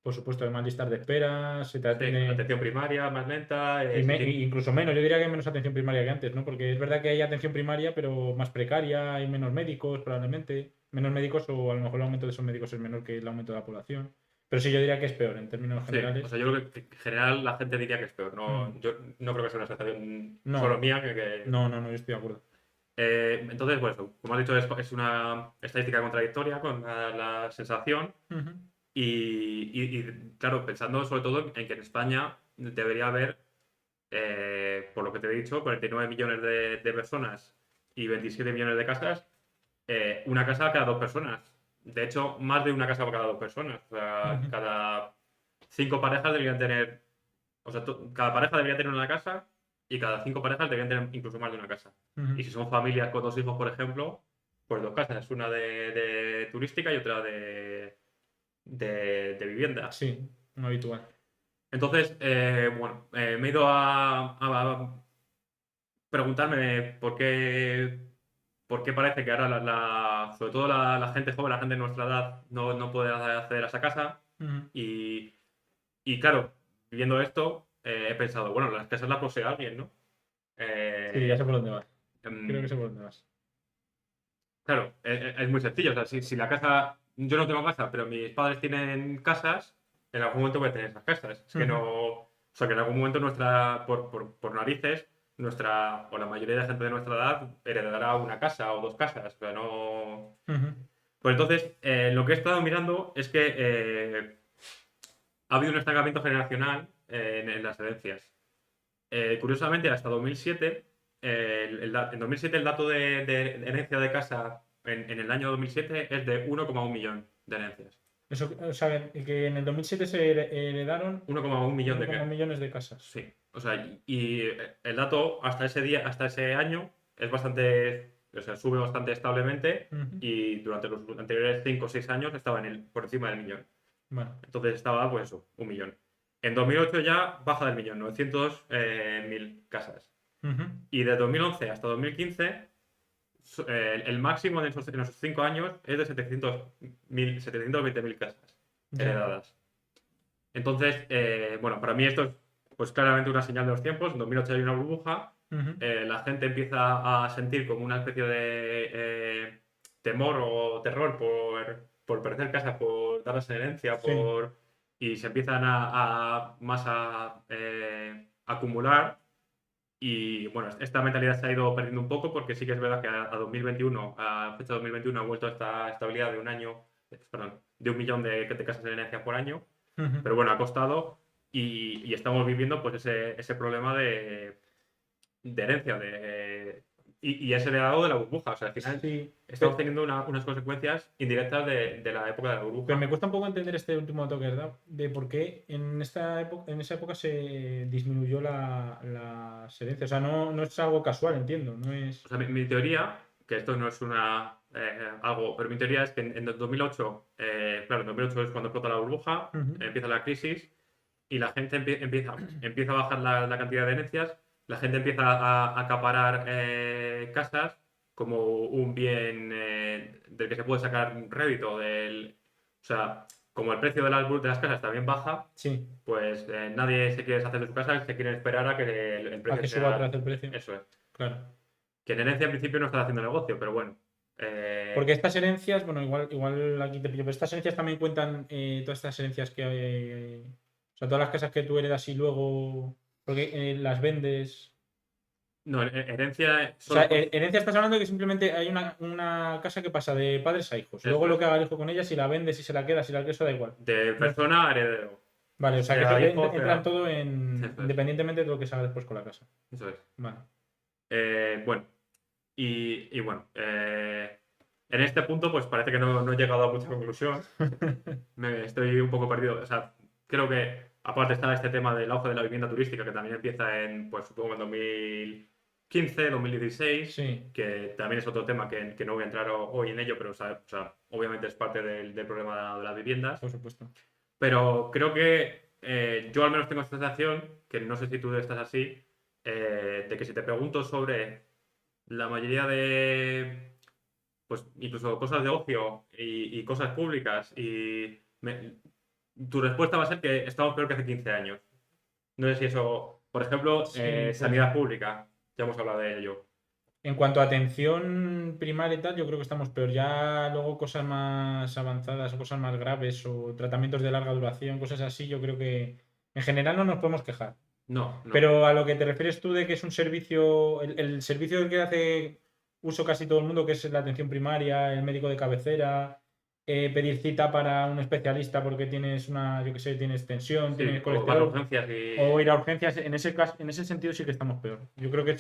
Por supuesto, hay más listas de espera, se te Sí, atiende. atención primaria más lenta, Incluso menos, yo diría que hay menos atención primaria que antes, ¿no? Porque es verdad que hay atención primaria, pero más precaria, hay menos médicos, probablemente. Menos médicos, o a lo mejor el aumento de esos médicos es menor que el aumento de la población. Pero sí, yo diría que es peor en términos sí. O generales. sea, yo creo que en general la gente diría que es peor. Mm. No, yo no creo que sea una sensación solo No, mía. no, yo estoy de acuerdo. Entonces, pues, como has dicho, es una estadística contradictoria con la sensación. Ujú. Claro, pensando sobre todo en que en España debería haber, por lo que te he dicho, 49 millones de personas y 27 millones de casas, una casa cada 2 personas. De hecho, más de una casa para cada 2 personas. O sea, Ujú. cada 5 parejas deberían tener, o sea, cada pareja debería tener una casa y cada 5 parejas deberían tener incluso más de una casa. Ujú. Y si son familias con 2 hijos, por ejemplo, pues 2 casas, una de turística y otra de vivienda. Sí, no habitual. Entonces, bueno, me he ido a preguntarme por qué parece que ahora, sobre todo la gente joven, la gente de nuestra edad, no puede acceder a esa casa. Ujú. Y, y claro, viendo esto, he pensado, bueno, las casas las posee alguien, ¿no? Sí, ya sé Eh, por dónde vas. Creo que sé em, por dónde vas. claro, es muy sencillo. O sea, si la casa, yo no tengo casa, pero mis padres tienen casas, en algún momento voy a tener esas casas. Es que no, Ujú. o sea, que en algún momento por narices, o la mayoría de gente de nuestra edad heredará una casa o 2 casas. O sea, no. Ujú. Pues entonces, lo que he estado mirando es que ha habido un estancamiento generacional en las herencias. Curiosamente, hasta 2007, en 2007 el dato de herencia de casa en el año 2007 es de 1,1 millón de herencias. Eso, o sea, que en el 2007 se heredaron 1,1 millón de 1,1 qué. millones de casas. Sí. O sea, y el dato hasta ese día, hasta ese año, es bastante, o sea, sube bastante establemente Ujú. y durante los anteriores 5 o 6 años estaba por encima del millón. Bueno. Entonces estaba, pues eso, 1 millón. En 2008 ya baja del millón, 900.000 casas. Ujú. Y de 2011 hasta 2015, el máximo en esos 5 años es de 720.000 casas Ya. heredadas. Entonces, bueno, para mí esto es pues claramente una señal de los tiempos. En 2008 hay una burbuja, Ujú. la gente empieza a sentir como una especie de temor o terror por perder casa, por darlas en herencia, Sí. y se empiezan más a acumular. Y bueno, esta mentalidad se ha ido perdiendo un poco porque sí que es verdad que a 2021, a fecha de 2021, ha vuelto a esta estabilidad de un año, perdón, de 1 millón de casas en herencia por año. Ujú. Pero bueno, ha costado y estamos viviendo pues ese problema de herencia y es heredado de la burbuja. O sea, al final Sí. estamos teniendo unas consecuencias indirectas de la época de la Pero me burbuja. cuesta un poco entender este último dato que has dado, de por qué en esa época se disminuyó las herencias. O sea, no es algo casual, entiendo. No O es. sea, mi teoría, que esto no es algo, pero mi teoría es que en el 2008, claro, en 2008 es cuando explota la burbuja, Ujú. empieza la crisis y la gente empieza a bajar la cantidad de herencias, la gente empieza a acaparar casas como un bien del que se puede sacar un rédito. O sea, como el precio de las casas también baja, Sí, pues nadie se quiere deshacer de su casa, se quiere esperar a que el a precio que suba otra sea. vez el precio. Eso es. Claro. Que en herencia en principio no estás haciendo negocio, pero bueno. Porque estas herencias, bueno, igual aquí te pillo, pero estas herencias también cuentan todas estas herencias que hay. O sea, todas las casas que tú heredas y luego. Porque las vendes. No, herencia O sea, solo. herencia estás hablando de que simplemente hay una casa que pasa de padres a hijos. Luego Eso lo es. que haga el hijo con ella, si la vende, si se la queda, si la eso da igual. De No. persona a heredero. Vale, o sea que eso Sea hijo, entra en sea. todo Eso es. independientemente de lo que se haga después con la casa. Eso es. Vale. Bueno, y bueno, en este punto, pues parece que no he llegado a mucha conclusión. Estoy un poco perdido. O sea, creo que aparte está este tema del auge de la vivienda turística, que también empieza pues supongo en 2015, 2016, Sí, que también es otro tema que no voy a entrar hoy en ello, pero o sea, obviamente es parte del problema de las viviendas. por supuesto. Pero creo que yo al menos tengo esta sensación, que no sé si tú estás así, de que si te pregunto sobre la mayoría de, pues incluso cosas de ocio y cosas públicas, tu respuesta va a ser que estamos peor que hace 15 años. No sé si eso, por ejemplo, Sí, puede ser. sanidad pública, ya hemos hablado de ello. En cuanto a atención primaria y tal, yo creo que estamos peor. Ya luego cosas más avanzadas o cosas más graves o tratamientos de larga duración, cosas así, yo creo que en general no nos podemos quejar. No, no. Pero a lo que te refieres tú de que es un servicio, el servicio del que hace uso casi todo el mundo, que es la atención primaria, el médico de cabecera, pedir cita para un especialista porque tienes una, yo qué sé, tienes tensión, Sí, tienes o vas a colesterol, urgencias o y... ir a urgencias. En ese caso, en ese sentido sí que estamos peor. Yo creo que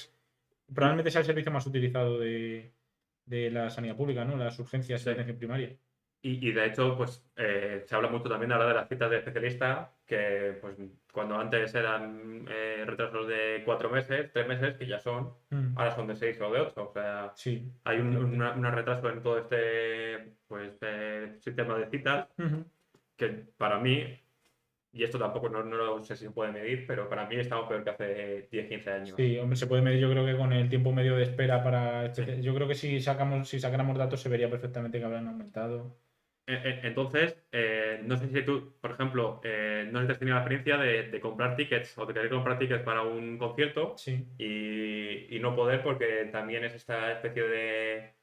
y probablemente sea el servicio más utilizado de la sanidad pública, ¿no? Las urgencias y sí. la atención primaria. Y de hecho, pues se habla mucho también ahora de las citas de especialista, que pues cuando antes eran retrasos de 4 meses, 3 meses, que ya son, Mm, ahora son de 6 o de 8. O sea, sí, hay efectivamente. un retraso en todo este pues, sistema de citas Ujú. que para mí, y esto tampoco no lo sé si se puede medir, pero para mí estamos peor que hace 10 15 años. Sí, hombre, se puede medir yo creo que con el tiempo medio de espera para Sí. yo creo que si sacáramos datos se vería perfectamente que habrán aumentado. Entonces, no sé si tú, por ejemplo, no sé si has tenido la experiencia de comprar tickets o de querer comprar tickets para un concierto Sí. y no poder porque también es esta especie de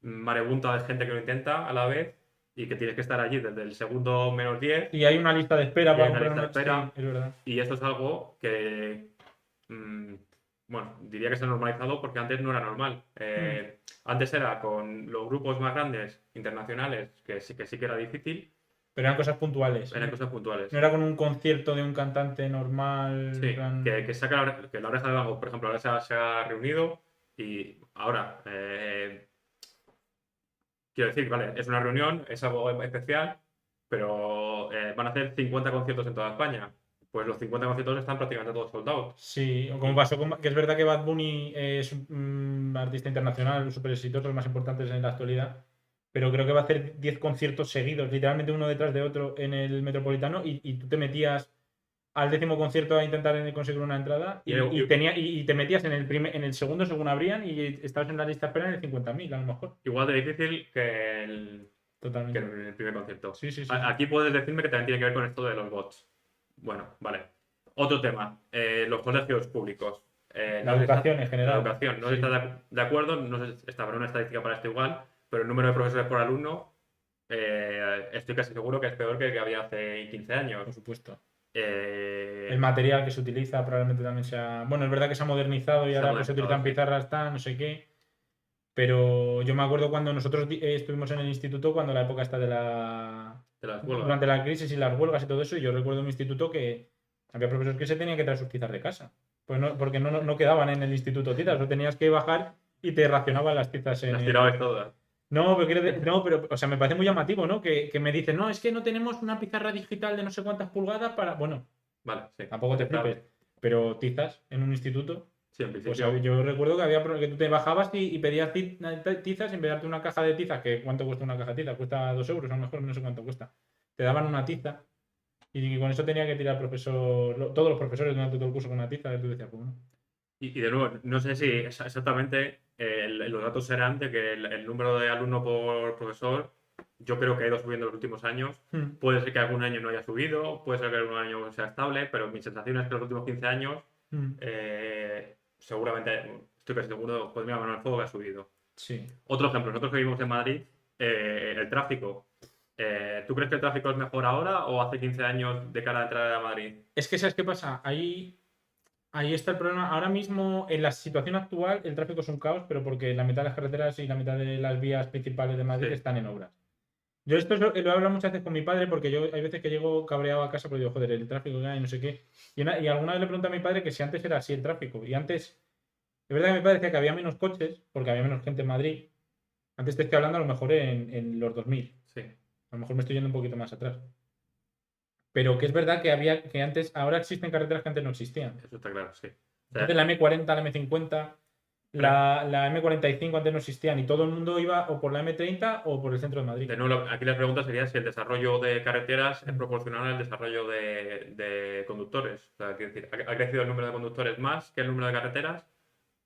marebunta de gente que lo intenta a la vez y que tienes que estar allí desde el segundo -10 Y hay una lista de espera y hay para una comprar lista de una. Sí, espera es verdad. y esto es algo que, mm, bueno, diría que se ha normalizado porque antes no era normal. Mm. Antes era con los grupos más grandes, internacionales, que sí que era difícil, Pero eran cosas puntuales. eran No, cosas no puntuales. era con un concierto de un cantante normal, en Sí, plan. que la oreja de Van Gogh, por ejemplo, ahora se ha reunido y ahora, quiero decir, vale, es una reunión, es algo especial, pero van a hacer 50 conciertos en toda España. Pues los 50 conciertos están prácticamente todos sold out. Sí, o como Y pasó que es verdad que Bad Bunny es un artista internacional súper exitoso, los más importantes en la actualidad, pero creo que va a hacer 10 conciertos seguidos, literalmente uno detrás de otro en el Metropolitano, y tú te metías al 10.º concierto a intentar conseguir una entrada y y te metías en el segundo según abrían y estabas en la lista de espera en el 50.000 a lo mejor. igual de difícil que Totalmente. en el primer concierto. Sí, sí, sí, sí. Aquí puedes decirme que también tiene que ver con esto de los bots. Bueno, vale. Otro tema, los colegios públicos. La No sé si educación en la general. educación, no sé si Sí. estás de acuerdo, no sé si habrá una estadística para esto igual, pero el número de profesores por alumno estoy casi seguro que es peor que el que había hace 15 años. Por supuesto. El Eh, material que se utiliza probablemente también sea. Bueno, es verdad que se ha modernizado y se ha ahora pues se modernizado, utilizan sí, pizarras, tan, no sé qué. Pero yo me acuerdo cuando nosotros estuvimos en el instituto, cuando la época está de la. de las huelgas. Durante la crisis y las huelgas y todo eso, y yo recuerdo en mi instituto que había profesores que se tenían que traer sus tizas de casa. Pues no, porque no quedaban en el instituto tizas, o tenías que bajar y te racionaban las tizas en Las el. tirabais todas. No, pero, no, pero, o sea, me parece muy llamativo, ¿no? Que me dicen, no, es que no tenemos una pizarra digital de no sé cuántas pulgadas para. Bueno, Vale, sí, tampoco te aceptable. flipes, pero tizas en un instituto. Sí, en Pues principio, yo recuerdo que había que tú te bajabas y pedías tizas, en vez de darte una caja de tizas, que ¿cuánto cuesta una caja de tizas? Cuesta 2 euros, a lo mejor no sé cuánto cuesta. Te daban una tiza y con eso tenía que tirar profesor, todos los profesores durante todo el curso con una tiza, y tú decías, pues bueno. y de nuevo, no sé si exactamente los datos serán de que el número de alumnos por profesor, yo creo que ha ido subiendo en los últimos años. Hmm, Puede ser que algún año no haya subido, puede ser que algún año sea estable, pero mi sensación es que los últimos 15 años, hmm, seguramente, estoy casi seguro, podría mano al fuego que ha subido. sí. Otro ejemplo, nosotros que vivimos en Madrid, el tráfico. ¿Tú crees que el tráfico es mejor ahora o hace 15 años de cara a entrar a Madrid? Es que, ¿sabes qué pasa? Ahí está el problema. Ahora mismo, en la situación actual, el tráfico es un caos, pero porque la mitad de las carreteras y la mitad de las vías principales de Sí, Madrid están en obras. Yo esto lo he hablado muchas veces con mi padre porque yo hay veces que llego cabreado a casa porque digo, joder, el tráfico que hay, no sé qué. Y alguna vez le pregunté a mi padre que si antes era así el tráfico. Y antes, es verdad que mi padre decía que había menos coches porque había menos gente en Madrid. Antes te estoy hablando a lo mejor en los 2000. sí, A lo mejor me estoy yendo un poquito más atrás. Pero que es verdad que antes, ahora existen carreteras que antes no existían. eso está claro, sí. O Antes sea, la M40, la M50, la M45 antes no existían y todo el mundo iba o por la M30 o por el centro de Madrid. de nuevo, aquí la pregunta sería si el desarrollo de carreteras es Mm. proporcional al desarrollo de conductores. O sea, quiero decir, ¿ha crecido el número de conductores más que el número de carreteras?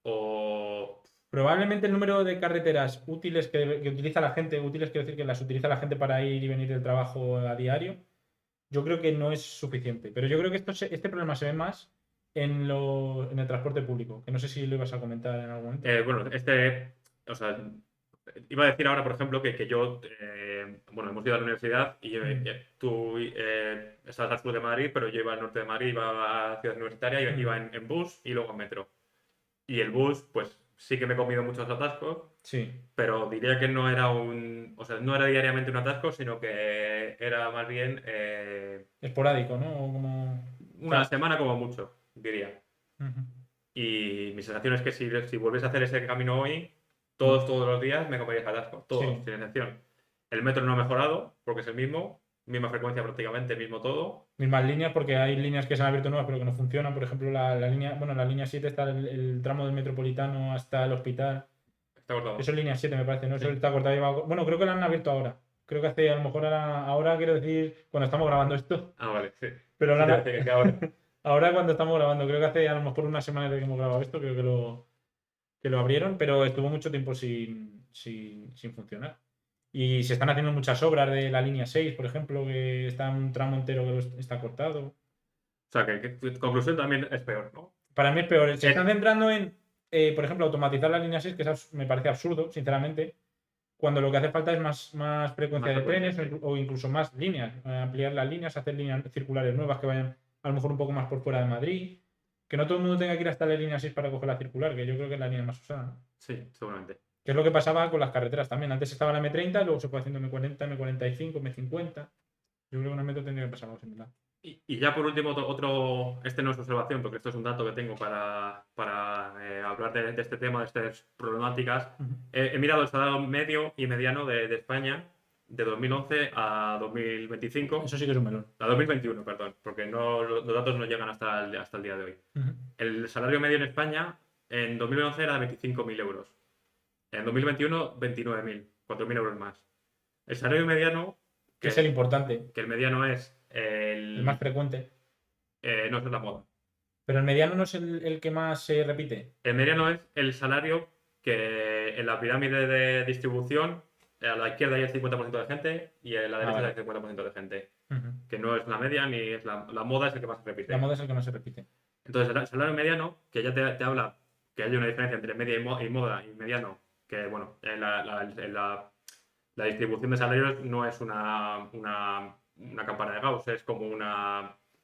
O... Probablemente el número de carreteras útiles que utiliza la gente, útiles quiero decir que las utiliza la gente para ir y venir del trabajo a diario, yo creo que no es suficiente. Pero yo creo que este problema se ve más en el transporte público, que no sé si lo ibas a comentar en algún momento. Bueno, o sea, iba a decir ahora, por ejemplo, que yo, bueno, hemos ido a la universidad y Mm, tú estabas al sur de Madrid, pero yo iba al norte de Madrid, iba a la ciudad universitaria, iba mm, en bus y luego en metro. Y el bus, pues sí que me he comido muchos atascos, Sí. pero diría que no era o sea, no era diariamente un atasco, sino que era más bien Esporádico, ¿no? O como... o una sea, semana como mucho, diría. ujú. Y mi sensación es que si vuelves a hacer ese camino hoy, Mm. todos los días me comerías atasco, todos, Sí. sin excepción. El metro no ha mejorado, porque es el mismo, misma frecuencia prácticamente, mismo todo. Mismas líneas, porque hay líneas que se han abierto nuevas pero que no funcionan. Por ejemplo, la línea, bueno, la línea 7 está el tramo del Metropolitano hasta el hospital. Está Eso cortado. es línea 7 me parece, ¿no? Eso Sí. está cortado. Bueno, creo que la han abierto ahora. Creo que hace, a lo mejor ahora quiero decir, cuando estamos grabando esto. Ah, vale, sí. Pero Sí, te decía que ahora. ahora cuando estamos grabando, creo que hace a lo mejor una semana desde que hemos grabado esto, creo que lo abrieron, pero estuvo mucho tiempo sin funcionar. Y se están haciendo muchas obras de la línea 6 por ejemplo, que está un tramo entero que está cortado. O sea, que tu conclusión también es peor, ¿no? Para mí es peor. Se están Es, centrando en, por ejemplo, automatizar la línea 6 que me parece absurdo, sinceramente, cuando lo que hace falta es más frecuencia más de frecuencia, trenes sí. o incluso más líneas. Ampliar las líneas, hacer líneas circulares nuevas que vayan a lo mejor un poco más por fuera de Madrid. Que no todo el mundo tenga que ir hasta la línea 6 para coger la circular, que yo creo que es la línea más usada, ¿no? Sí, seguramente. Que es lo que pasaba con las carreteras también. Antes estaba la M30, luego se fue haciendo M40, M45, M50. Yo creo que una metro tendría que pasar algo similar. Y ya por último, este no es observación, porque esto es un dato que tengo para hablar de este tema, de estas problemáticas. Ujú. He mirado el salario medio y mediano de España de 2011 a Eso 2025, sí que es un melón. a 2021, perdón, porque no, los datos no llegan hasta el día de hoy. Ujú. El salario medio en España en 2011 era de 25.000 euros. En 2021, 29.000, 4.000 euros más. El salario mediano, Que es el importante, que el mediano es el más frecuente. no es la moda. Pero el mediano no es el que más se repite. El mediano es el salario que en la pirámide de distribución, a la izquierda hay el 50% de gente y a la Ah, derecha hay vale. el 50% de gente. Ujú. Que no es la media ni es la moda, es el que más se La repite. moda es el que más se repite. Entonces, el salario mediano, que ya te habla que hay una diferencia entre media y moda y mediano, que bueno, la distribución de salarios no es una campana de Gauss, es como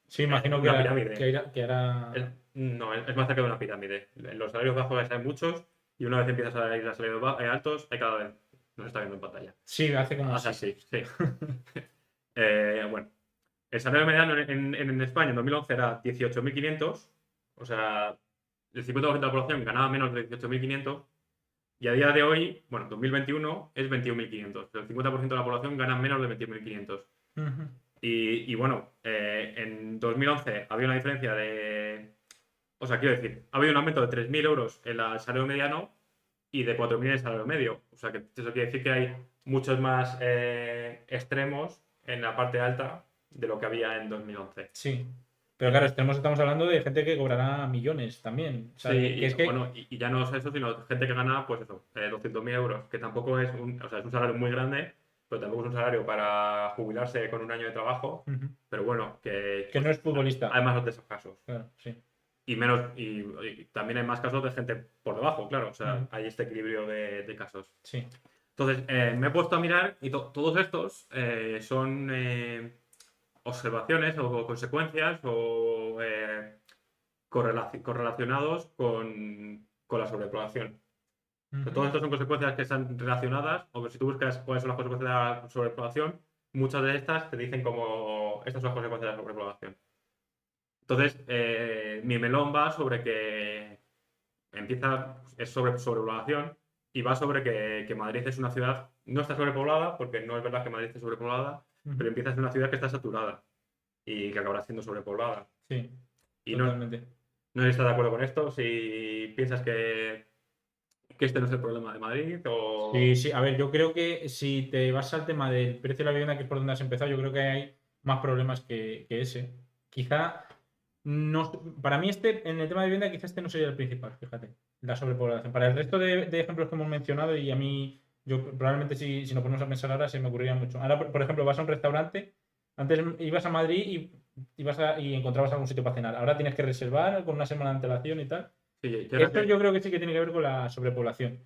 Sí, imagino una pirámide. que hará... No, es más cerca de una pirámide. En los salarios bajos hay muchos y una vez empiezas a ir a salarios altos, hay cada vez. No se está viendo en pantalla. Sí, hace como Haz así. así, sí. Bueno, el salario mediano en España en 2011 era 18.500, o sea, el 50% de la población ganaba menos de 18.500 y a día de hoy, bueno, 2021 es 21.500, pero el 50% de la población gana menos de 21.500. Ujú. Y bueno, en 2011 había una diferencia de... O sea, quiero decir, ha habido un aumento de 3.000 euros en el salario mediano y de 4.000 en el salario medio. O sea, que eso quiere decir que hay muchos más extremos en la parte alta de lo que había en 2011. Sí. Pero claro, estamos hablando de gente que cobrará millones también. O Sí, sea, que es que... bueno, y ya no es eso, sino gente que gana, pues eso, 200.000 euros, que tampoco es o sea, es un salario muy grande, pero tampoco es un salario para jubilarse con un año de trabajo, Ujú. pero bueno, que Que no es futbolista. hay más de esos casos. Claro, sí. Y también hay más casos de gente por debajo, claro, o Ujú. sea, hay este equilibrio de casos. Sí. Entonces, me he puesto a mirar y todos estos son observaciones o consecuencias o correlacionados con la sobrepoblación. Ujú. Todas estas son consecuencias que están relacionadas, o que si tú buscas cuáles son las consecuencias de la sobrepoblación, muchas de estas te dicen como estas son las consecuencias de la sobrepoblación. Entonces, mi melón va sobre que es sobre sobrepoblación y va sobre que Madrid es una ciudad, no está sobrepoblada, porque no es verdad que Madrid esté sobrepoblada, Ujú. pero empieza a ser una ciudad que está saturada y que acabará siendo sobrepoblada. Sí, Y no, totalmente. no estás de acuerdo con esto, si piensas que este no es el problema de Madrid Sí, o... sí. A ver, yo creo que si te vas al tema del precio de la vivienda, que es por donde has empezado, yo creo que hay más problemas que ese. Quizá no, para mí en el tema de vivienda, quizá este no sería el principal, fíjate, la sobrepoblación. Para el resto de ejemplos que hemos mencionado, y a mí, yo probablemente si nos ponemos a pensar ahora, se me ocurriría mucho. Ahora, por ejemplo, vas a un restaurante, antes ibas a Madrid y encontrabas algún sitio para cenar. Ahora tienes que reservar con una semana de antelación y tal. Sí, yo creo Esto yo que creo que sí que tiene que ver con la sobrepoblación.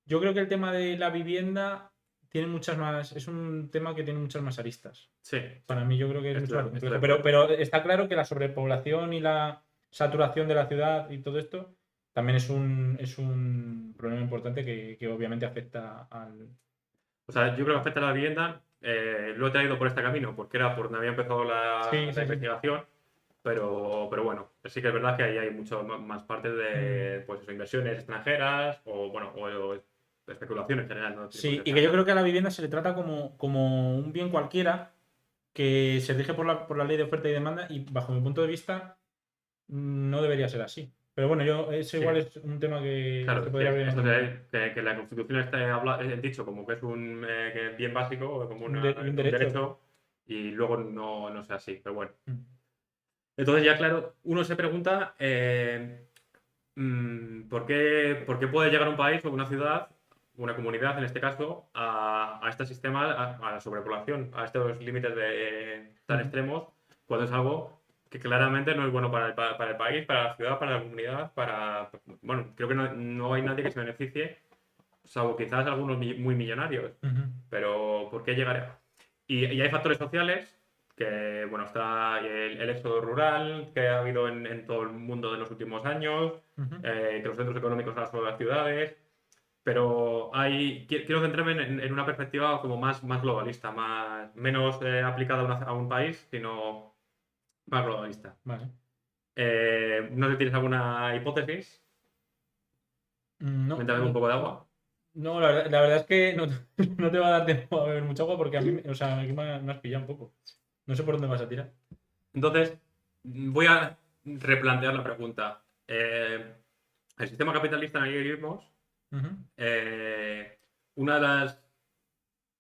Yo creo que el tema de la vivienda tiene muchas más, es un tema que tiene muchas más aristas. sí, Para mí yo creo que es mucho más estoy de complejo. Pero, acuerdo. pero está claro que la sobrepoblación y la saturación de la ciudad y todo esto también es un problema importante que obviamente afecta al... O sea, yo creo que afecta a la vivienda. Lo he traído por este camino porque era por donde había empezado Sí, la sí, sí. investigación. Pero bueno, sí que es verdad que ahí hay mucho más partes de Mm. pues eso, inversiones extranjeras o, bueno, o especulación en general, no tiene por Sí, qué y ser que yo nada. creo que a la vivienda se le trata como un bien cualquiera que se rige por la ley de oferta y demanda y bajo mi punto de vista no debería ser así. Pero bueno, eso Sí, igual es un tema que se claro, podría abrir en eso otro momento. de que la Constitución esté dicho como que es un bien básico, como Y un un derecho. derecho, y luego no sea así, pero bueno. Mm. Entonces ya, claro, uno se pregunta por qué puede llegar un país o una ciudad, una comunidad en este caso, a este sistema, a la sobrepoblación, a estos límites tan Ujú. extremos, cuando es algo que claramente no es bueno para el país, para la ciudad, para la comunidad, Bueno, creo que no hay nadie que se beneficie, salvo quizás algunos muy millonarios, Ujú. pero ¿por qué llegar? Y hay factores sociales que, bueno, está el éxodo rural que ha habido en todo el mundo en los últimos años, Ujú. que los centros económicos han sido las ciudades, pero quiero centrarme en una perspectiva como más globalista, menos aplicada a un país, sino más globalista. Vale. No sé si tienes alguna hipótesis, No, métame un poco de agua. no, la verdad es que no, no te va a dar tiempo a beber mucha agua porque a mí, o sea, aquí me has pillado un poco. No sé por dónde vas a tirar. Entonces, voy a replantear la pregunta. El sistema capitalista en el que vivimos, Ujú. eh, una de las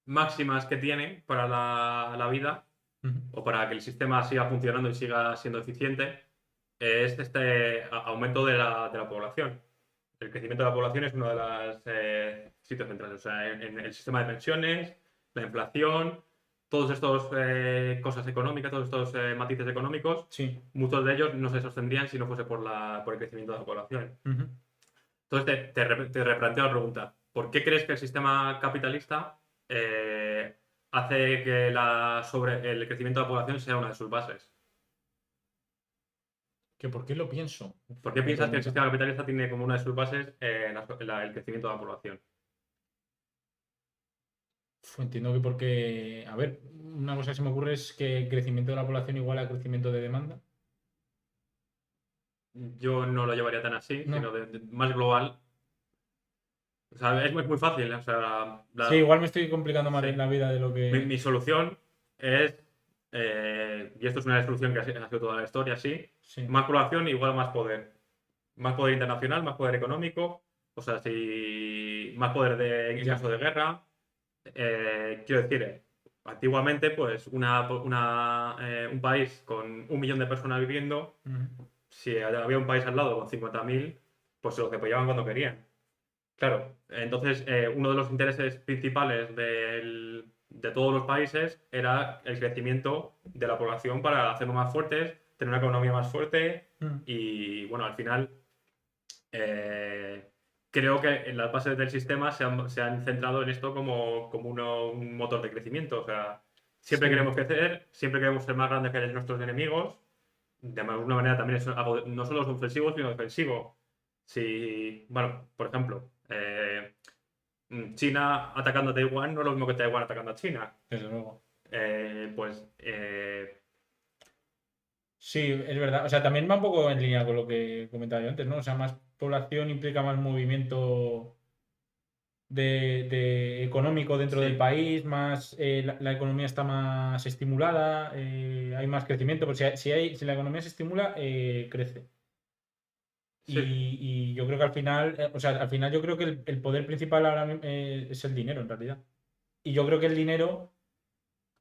máximas que tiene para la vida Ujú. o para que el sistema siga funcionando y siga siendo eficiente es este aumento de la población. El crecimiento de la población es uno de los sitios centrales. O sea, en el sistema de pensiones, la inflación, todas estas cosas económicas, todos estos matices económicos, Sí. muchos de ellos no se sostendrían si no fuese por el crecimiento de la población. Ujú. Entonces te replanteo la pregunta. ¿Por qué crees que el sistema capitalista eh, hace que sobre el crecimiento de la población sea una de sus bases? ¿Que por qué lo pienso? Uf, ¿Por qué buena piensas que el pregunta. sistema capitalista tiene como una de sus bases el crecimiento de la población? Entiendo que porque, a ver, una cosa que se me ocurre es que el crecimiento de la población igual al crecimiento de demanda. Yo no lo llevaría tan así, sino No. más global. O sea, es muy fácil. O sea, Sí, igual me estoy complicando más sí. la vida de lo Mi que. solución es, y esto es una solución que ha sido toda la historia, sí, Sí. más población igual más poder. Más poder internacional, más poder económico, o sea, si más poder en Ya. caso de guerra. Quiero decir, antiguamente, pues un país con 1 millón de personas viviendo, Ujú. si había un país al lado con 50.000, pues se los apoyaban cuando querían. Claro, entonces uno de los intereses principales de todos los países era el crecimiento de la población para hacernos más fuertes, tener una economía más fuerte Mm. y, bueno, al final eh, creo que en las bases del sistema se han centrado en esto como un motor de crecimiento. O sea, siempre Sí. queremos crecer, siempre queremos ser más grandes que nuestros enemigos. De alguna manera también es algo no solo es ofensivo, sino defensivo. Si, bueno, por ejemplo, China atacando a Taiwán no es lo mismo que Taiwán atacando a China. Desde luego. Pues Sí, es verdad. O sea, también va un poco en línea con lo que comentaba yo antes, ¿no? O sea, más población implica más movimiento económico dentro del sí, país, más la economía está más estimulada, hay más crecimiento, porque si la economía se estimula, crece. sí, Y yo creo que al final, o sea, al final yo creo que el poder principal ahora mismo es el dinero, en realidad. Y yo creo que el dinero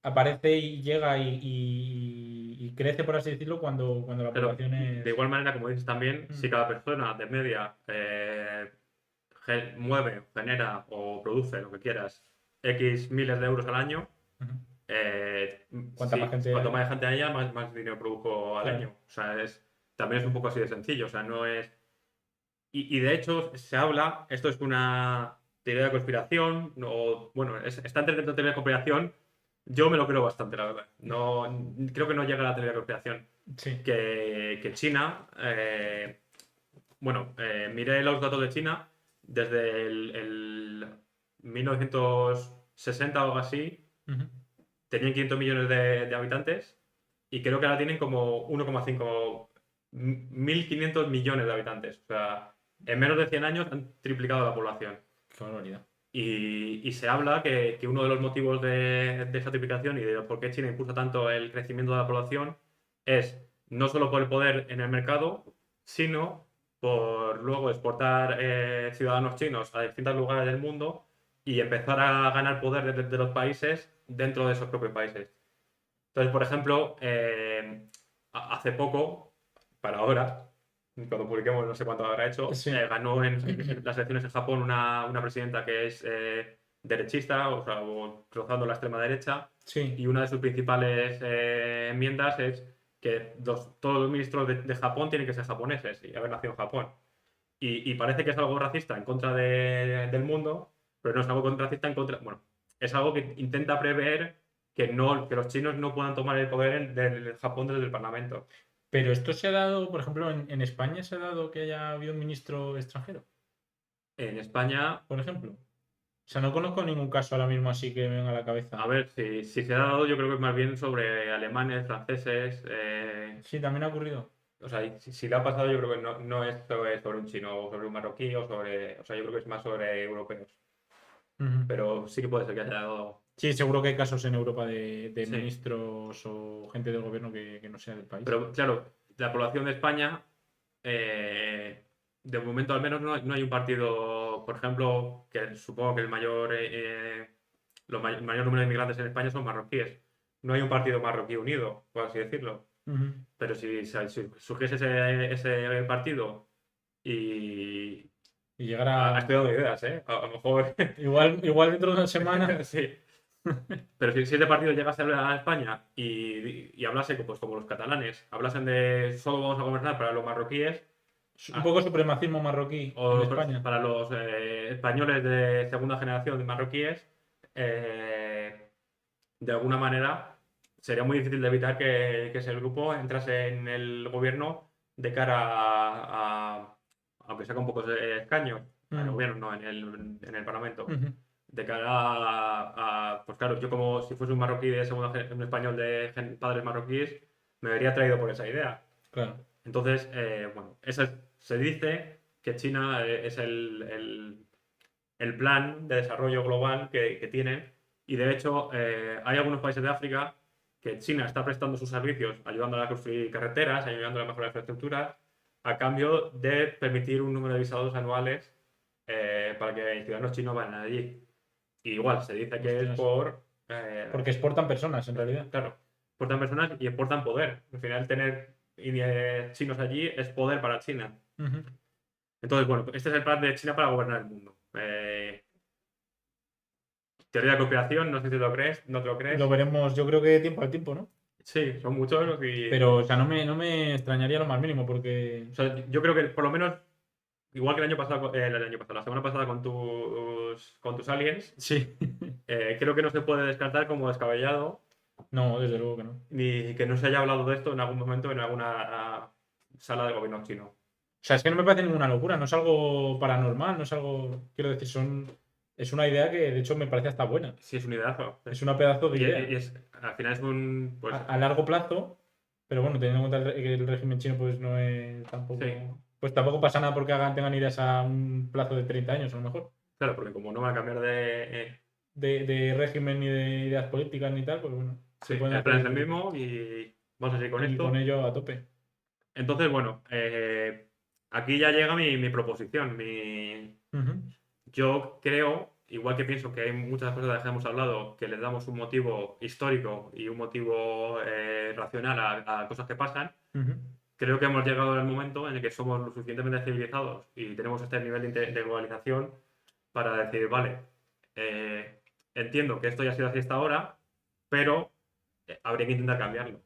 aparece y llega y crece, por así decirlo, cuando la pero población de es... igual manera, como dices también, si Mm. cada persona de media mueve, genera o produce lo que quieras X miles de euros al año, Ujú. Cuanta más sí, gente cuanto haya, más gente haya, más dinero produjo al claro. año. O sea, también es un poco así de sencillo. O sea, no es. Y de hecho, se habla, esto es una teoría de conspiración, o bueno, está entre dentro de teoría de conspiración. Yo me lo creo bastante, la verdad. No, creo que no llega a la teoría de conspiración. Sí. Que China, bueno, miré los datos de China desde el 1960 o algo así. Ujú. Tenían 500 millones de habitantes y creo que ahora tienen como 1,5, 1.500 millones de habitantes. O sea, en menos de 100 años han triplicado la población. Qué barbaridad. Y se habla que uno de los motivos de esa triplicación y de por qué China impulsa tanto el crecimiento de la población es no solo por el poder en el mercado, sino por luego exportar ciudadanos chinos a distintos lugares del mundo y empezar a ganar poder de los países dentro de esos propios países. Entonces, por ejemplo, hace poco, para ahora, cuando publiquemos, no sé cuánto habrá hecho, Sí, ganó en las elecciones en Japón una presidenta que es derechista, o sea, o rozando la extrema derecha, sí. y una de sus principales enmiendas es que todos los ministros de Japón tienen que ser japoneses y haber nacido en Japón. Y parece que es algo racista en contra del mundo, pero no es algo racista en contra. Bueno, es algo que intenta prever que los chinos no puedan tomar el poder del Japón desde el Parlamento. Pero esto se ha dado, por ejemplo, en España se ha dado que haya habido un ministro extranjero, En España, por ejemplo. O sea, no conozco ningún caso ahora mismo así que me venga a la cabeza. a ver, si se ha dado, yo creo que es más bien sobre alemanes, franceses. Sí, también ha ocurrido. O sea, si le ha pasado, yo creo que no es sobre un chino o sobre un marroquí o sobre. O sea, yo creo que es más sobre europeos. Ujú. Pero sí que puede ser que haya dado. Sí, seguro que hay casos en Europa de Sí. ministros o gente del gobierno que no sea del país. Pero claro, la población de España, de momento al menos no hay un partido, por ejemplo, que supongo que el mayor número de inmigrantes en España son marroquíes. No hay un partido marroquí unido, por así decirlo. Ujú. Pero si surgiese ese partido y... Y llegar Estoy dando ideas, ¿eh? A lo mejor... igual dentro de una semana. Sí. Pero si ese partido llegase a España y hablase pues, como los catalanes, hablasen de solo vamos a gobernar para los marroquíes Un ah, poco supremacismo marroquí en o España. para los españoles de segunda generación de marroquíes, de alguna manera sería muy difícil de evitar que ese grupo entrase en el gobierno de cara aunque sea con pocos escaños, al Mm. gobierno, no, en el Parlamento Ujú. de cara pues claro, yo como si fuese un marroquí de segunda un español de padres marroquíes, me vería atraído por esa idea. Claro. Entonces, bueno, se dice que China es el plan de desarrollo global que tienen y de hecho hay algunos países de África que China está prestando sus servicios, ayudando a construir carreteras, ayudando a mejorar la infraestructura, a cambio de permitir un número de visados anuales para que ciudadanos chinos vayan allí. Y igual, se dice que es Hostias. por... Porque exportan personas, en realidad. claro, exportan personas y exportan poder. Al final, tener chinos allí es poder para China. Ujú. Entonces, bueno, este es el plan de China para gobernar el mundo. Teoría de conspiración, no sé si te lo crees, no te lo Lo crees. veremos, yo creo que tiempo al tiempo, ¿no? Sí, son muchos Pero, o sea, no me extrañaría lo más mínimo, porque O sea, yo creo que por lo menos, igual que el año pasado, la semana pasada con tus aliens, sí. creo que no se puede descartar como descabellado No, desde luego que no. ni que no se haya hablado de esto en algún momento en alguna sala de gobierno chino. O sea, es que no me parece ninguna locura, no es algo paranormal, no es algo, quiero decir, es una idea que de hecho me parece hasta buena. Sí, es un ideazo. Es una pedazo de Y, idea. y al final es un. Pues A largo plazo, pero bueno, teniendo en cuenta que el régimen chino pues no es tampoco, sí, pues tampoco pasa nada porque tengan ideas a un plazo de 30 años a lo mejor, claro, porque como no va a cambiar de régimen ni de ideas políticas ni tal, pues bueno, se sí, pueden el plan es el hacer mismo y vamos a seguir con y con esto. ello a tope. Entonces, bueno, aquí ya llega mi proposición. Ujú. Yo creo, igual que pienso que hay muchas cosas de las que hemos hablado, que les damos un motivo histórico y un motivo racional a cosas que pasan, Ujú. creo que hemos llegado al momento en el que somos lo suficientemente civilizados y tenemos este nivel de globalización para decir, vale, entiendo que esto ya ha sido así hasta ahora, pero habría que intentar cambiarlo.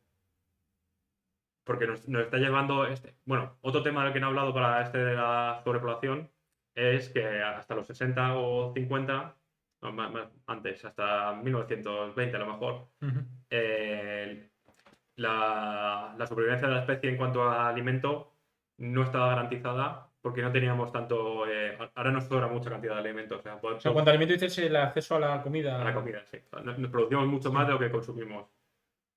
Porque nos está llevando Bueno, otro tema del que no he hablado para de la sobrepoblación es que hasta los 60 o 50, no, antes, hasta 1920 a lo mejor, Ujú. eh, la supervivencia de la especie en cuanto a alimento no estaba garantizada porque no teníamos tanto. Ahora nos sobra mucha cantidad de alimentos. O sea, O sea, cuanto alimento dices el acceso a la comida. a la comida, sí. O sea, nos producimos mucho Sí. más de lo que consumimos.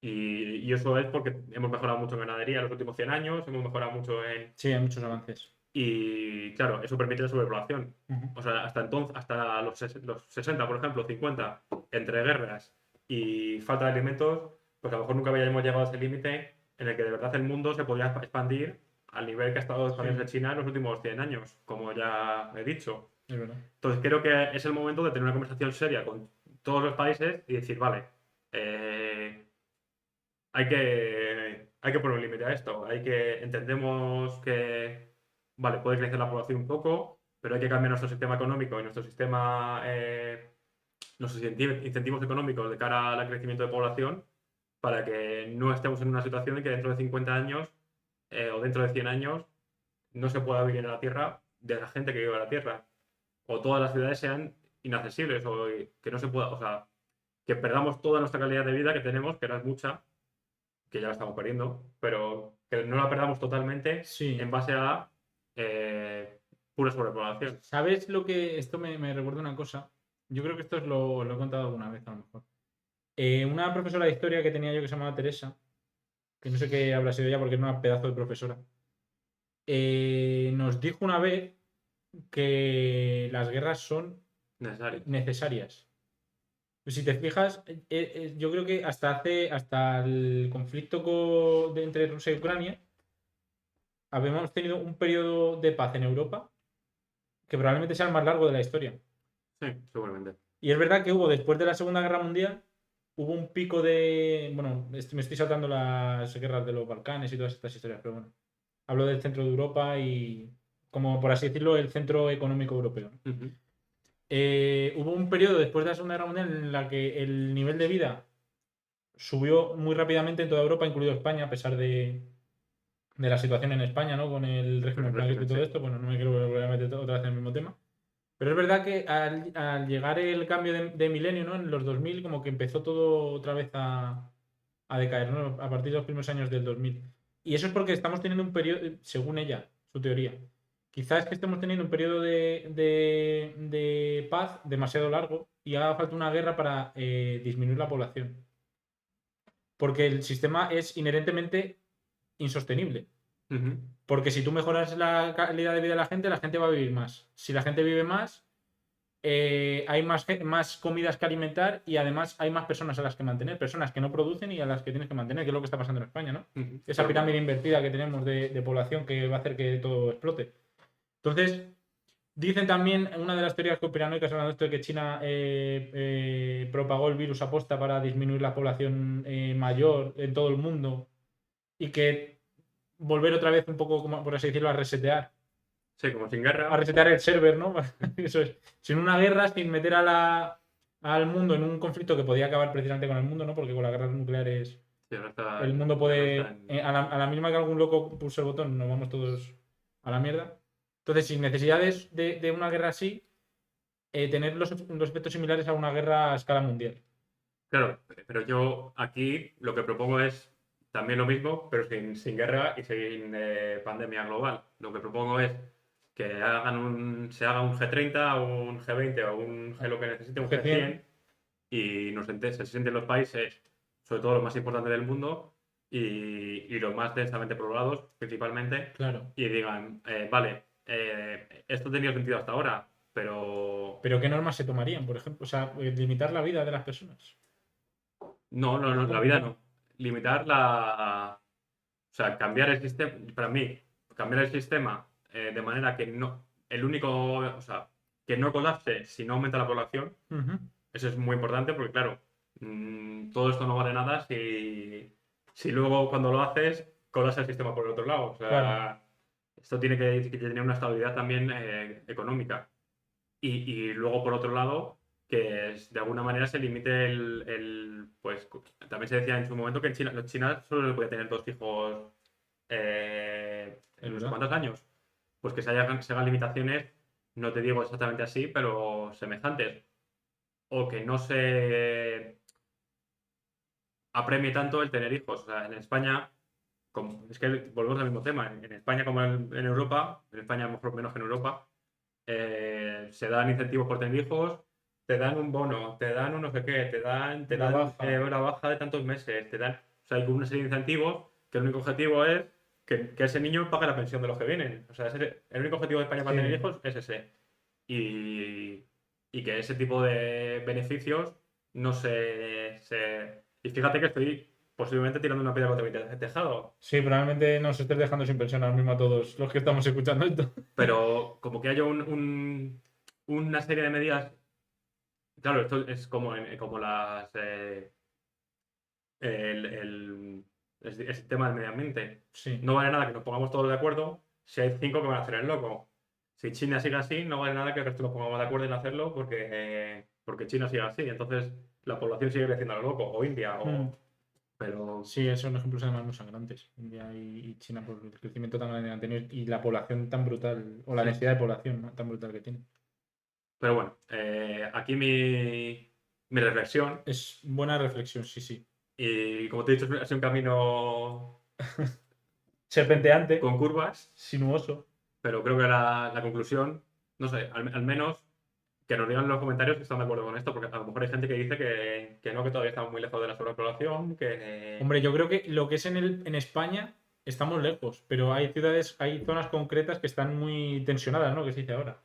Y eso es porque hemos mejorado mucho en ganadería en los últimos 100 años, hemos mejorado mucho en. Sí, hay muchos avances. Y claro, eso permite la sobrepoblación. Ujú. O sea, hasta entonces, hasta los 60, por ejemplo, 50, entre guerras y falta de alimentos, pues a lo mejor nunca habíamos llegado a ese límite en el que de verdad el mundo se podía expandir al nivel que ha estado expandiendo Sí, China en los últimos 100 años, como ya he dicho. es verdad. Entonces creo que es el momento de tener una conversación seria con todos los países y decir, vale, eh, hay que poner un límite a esto. Entendemos que, vale, puede crecer la población un poco, pero hay que cambiar nuestro sistema económico y nuestro sistema, nuestros incentivos económicos de cara al crecimiento de población para que no estemos en una situación en que dentro de 50 años o dentro de 100 años no se pueda vivir en la Tierra de la gente que vive en la Tierra. O todas las ciudades sean inaccesibles o que no se pueda, o sea, que perdamos toda nuestra calidad de vida que tenemos, que no es mucha, que ya la estamos perdiendo, pero que no la perdamos totalmente en Sí. base a eh, pura sobrepoblación. ¿Sabes lo que esto me recuerda una cosa? Yo creo que esto lo he contado alguna vez a lo mejor. Una profesora de historia que tenía yo que se llamaba Teresa, que no sé qué habrá sido ella porque era una pedazo de profesora, nos dijo una vez que las guerras son Necesario. necesarias. Pues si te fijas, yo creo que hasta el conflicto entre Rusia y Ucrania, habíamos tenido un periodo de paz en Europa que probablemente sea el más largo de la historia. Sí, seguramente. Y es verdad que hubo, después de la Segunda Guerra Mundial, hubo un pico de. Bueno, me estoy saltando las guerras de los Balcanes y todas estas historias, pero bueno. Hablo del centro de Europa y, como por así decirlo, el centro económico europeo. Ujú. Hubo un periodo después de la Segunda Guerra Mundial en la que el nivel de vida subió muy rápidamente en toda Europa, incluido España, a pesar de la situación en España, ¿no? Con el Con régimen el franquista y régimen, todo sí. esto. Bueno, no me quiero volver a meter otra vez en el mismo tema. Pero es verdad que al llegar el cambio de milenio, ¿no? En los 2000 como que empezó todo otra vez a decaer, ¿no? A partir de los primeros años del 2000. Y eso es porque estamos teniendo un periodo, según ella, su teoría. Quizás que estemos teniendo un periodo de paz demasiado largo y haga falta una guerra para disminuir la población. Porque el sistema es inherentemente insostenible. Ujú. Porque si tú mejoras la calidad de vida de la gente va a vivir más. Si la gente vive más, hay más comidas que alimentar y además hay más personas a las que mantener, personas que no producen y a las que tienes que mantener, que es lo que está pasando en España, ¿no? Ujú. Esa Tal pirámide cual. invertida que tenemos de población que va a hacer que todo explote. Entonces, dicen también, una de las teorías conspiranoicas hablando de esto de que China propagó el virus aposta para disminuir la población mayor en todo el mundo y que volver otra vez un poco, como, por así decirlo, Sí, como sin a guerra, resetear el server, ¿no? Eso es. Sin una guerra, sin meter al mundo en un conflicto que podía acabar precisamente con el mundo, ¿no? Porque con las guerras nucleares sí, ahora está, el mundo la guerra está puede. en. A la misma que algún loco pulse el botón, nos vamos todos a la mierda. Entonces, sin necesidades de una guerra así, tener los efectos similares a una guerra a escala mundial. Claro, pero yo aquí lo que propongo es también lo mismo, pero sin guerra y sin pandemia global. Lo que propongo es que se haga un G30 o un G20 o un G lo que necesite, Un un G100, G100 y se sienten los países, sobre todo los más importantes del mundo y los más densamente poblados principalmente, claro. y digan, vale, esto ha tenido sentido hasta ahora, pero Pero ¿qué normas se tomarían, por ejemplo? O sea, limitar la vida de las personas. no, no, Es no, la vida complicado. no. Limitar la. O sea, cambiar el sistema, para mí, cambiar el sistema de manera que no, o sea, que no colapse si no aumenta la población, Ujú. eso es muy importante porque, claro, todo esto no vale nada si luego cuando lo haces colapsa el sistema por el otro lado. O Claro, sea, esto tiene que tener una estabilidad también económica. Y luego, por otro lado, de alguna manera se limite pues también se decía en su momento que en China, los chinos solo podían tener dos hijos es en no sé verdad. cuántos años. Pues que se hagan limitaciones, no te digo exactamente así, pero semejantes. O que no se apremie tanto el tener hijos. O sea, en España, es que volvemos al mismo tema. En España como en Europa, en España a lo mejor menos que en Europa, se dan incentivos por tener hijos, te dan un bono, te dan un no sé qué, te Una dan baja. una baja de tantos meses, te dan, o sea, hay una serie de incentivos que el único objetivo es que ese niño pague la pensión de los que vienen. O sea, el único objetivo de España para tener Sí. hijos es ese. Y, y que ese tipo de beneficios no Y fíjate que estoy posiblemente tirando una piedra contra mi tejado, Sí, probablemente nos estés dejando sin pensión ahora mismo a todos los que estamos escuchando esto. pero como que haya una serie de medidas. Claro, esto es como el tema del medio ambiente. Sí. No vale nada que nos pongamos todos de acuerdo si hay 5 que van a hacer el loco. Si China sigue así, no vale nada que el resto nos pongamos de acuerdo en hacerlo porque China sigue así. Entonces la población sigue creciendo a lo loco. O India, Mm. pero Sí, esos son ejemplos además muy sangrantes. India y China por el crecimiento tan grande que han tenido y la población tan brutal, o la sí. densidad de población, ¿no?, tan brutal que tiene. Pero bueno, aquí mi reflexión, Es buena reflexión, sí, sí. y como te he dicho, ha sido un camino Serpenteante, con curvas, sinuoso. pero creo que la conclusión, no sé, al menos que nos digan en los comentarios que están de acuerdo con esto, porque a lo mejor hay gente que dice que no, que todavía estamos muy lejos de la sobrepoblación, que... Hombre, yo creo que lo que es en España estamos lejos, pero hay ciudades, hay zonas concretas que están muy tensionadas, ¿no? Que se dice ahora,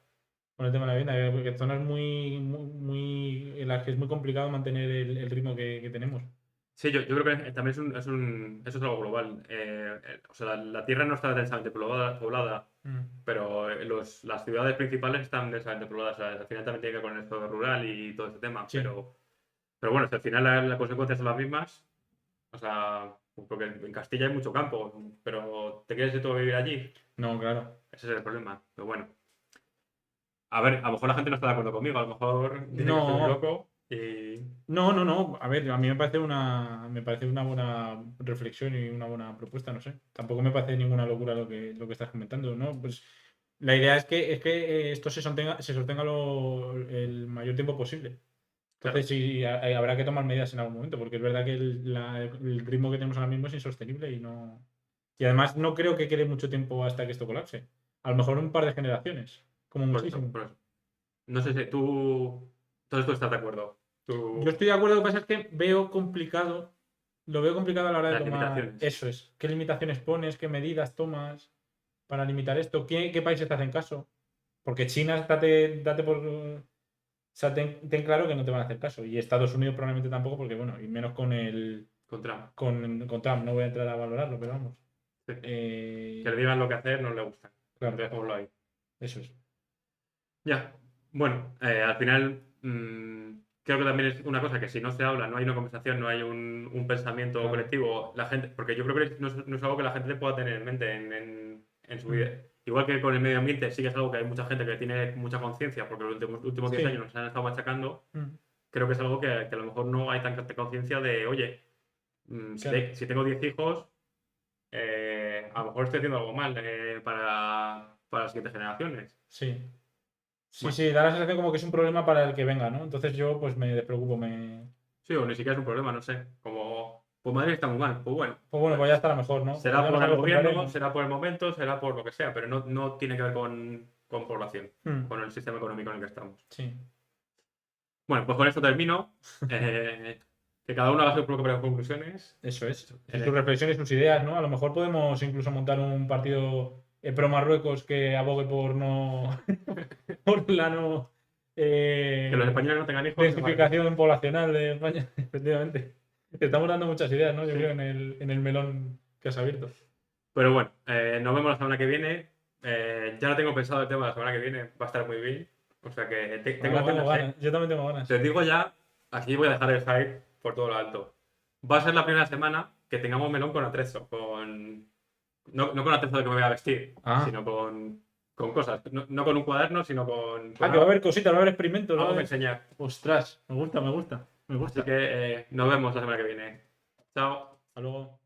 con el tema de la vivienda, porque zonas en las que es muy complicado mantener el ritmo que tenemos. Sí, yo creo que también eso es algo global. O sea, la Tierra no está densamente poblada, Mm. pero las ciudades principales están densamente pobladas. O sea, al final también tiene que ver con esto rural y todo este tema, Sí, pero bueno, si al final las consecuencias son las mismas, o sea, porque en Castilla hay mucho campo, pero ¿te quieres ir tú a vivir allí? no, claro. Ese es el problema. Pero bueno, a ver, a lo mejor la gente no está de acuerdo conmigo, a lo mejor dice que estoy muy No, loco y... no, no, no. A ver, a mí me parece una buena reflexión y una buena propuesta, no sé. Tampoco me parece ninguna locura lo que estás comentando, ¿no? Pues la idea es que esto se sostenga el mayor tiempo posible. Claro, Entonces sí, habrá que tomar medidas en algún momento, porque es verdad que el ritmo que tenemos ahora mismo es insostenible y no. Y además no creo que quede mucho tiempo hasta que esto colapse. A lo mejor un par de generaciones, como por eso, muchísimo. por eso. No sé si todo esto estás de acuerdo. Yo estoy de acuerdo, lo que pasa es que lo veo complicado a la hora de Las tomar. limitaciones. Eso es. ¿Qué limitaciones pones? ¿Qué medidas tomas para limitar esto? ¿Qué países te hacen caso? Porque China, date por. O sea, ten claro que no te van a hacer caso. Y Estados Unidos probablemente tampoco, porque bueno, y menos Con Trump. con Trump. No voy a entrar a valorarlo, pero vamos. Sí. Que le Eh, digan lo que hacer no le gusta. claro, Dejémoslo ahí. eso es. Ya. Bueno, al final creo que también es una cosa que si no se habla, no hay una conversación, no hay un pensamiento Claro. colectivo, la gente, porque yo creo que no es algo que la gente pueda tener en mente en su Mm. vida. Igual que con el medio ambiente, sí que es algo que hay mucha gente que tiene mucha conciencia, porque los últimos 10 años Sí. nos han estado machacando. Mm. Creo que es algo que a lo mejor no hay tanta conciencia de, oye, Claro. si tengo 10 hijos, a lo mejor estoy haciendo algo mal para las siguientes generaciones. Sí. Sí, Bueno, sí, da la sensación como que es un problema para el que venga, ¿no? Entonces yo pues me despreocupo, sí, o ni siquiera es un problema, no sé. Como, pues Madrid está muy mal, pues bueno, Pues bueno, pues ya pues estará mejor, ¿no? O será ya nos por el gobierno, acostumbraremos. será por el momento, será por lo que sea, pero no tiene que ver con población, Mm. con el sistema económico en el que estamos. Sí, Bueno, pues con esto termino. Que cada uno haga sus propias conclusiones. eso es. Y sus Eh, reflexiones, sus ideas, ¿no? A lo mejor podemos incluso montar un partido pro Marruecos que abogue por no, por la no que los españoles no tengan hijos, me parece. densificación poblacional de España, efectivamente. Te estamos dando muchas ideas, ¿no? Yo creo Sí. en el melón que has abierto. Pero bueno, nos vemos la semana que viene. Ya lo tengo pensado el tema de la semana que viene, va a estar muy bien. O sea que tengo Ahora tengo ganas, ¿eh? ganas, yo también tengo ganas. Te digo ya, aquí voy a dejar el hype por todo lo alto. Va a ser la primera semana que tengamos melón con atrezo, no con atrezo de que me voy a vestir, Ah, sino con cosas. No con un cuaderno, sino con que va a haber cositas, va a haber experimentos, va a algo que haber. enseñar. Ostras, me gusta, me gusta, me Así gusta. que nos vemos la semana que viene. Chao. Hasta luego.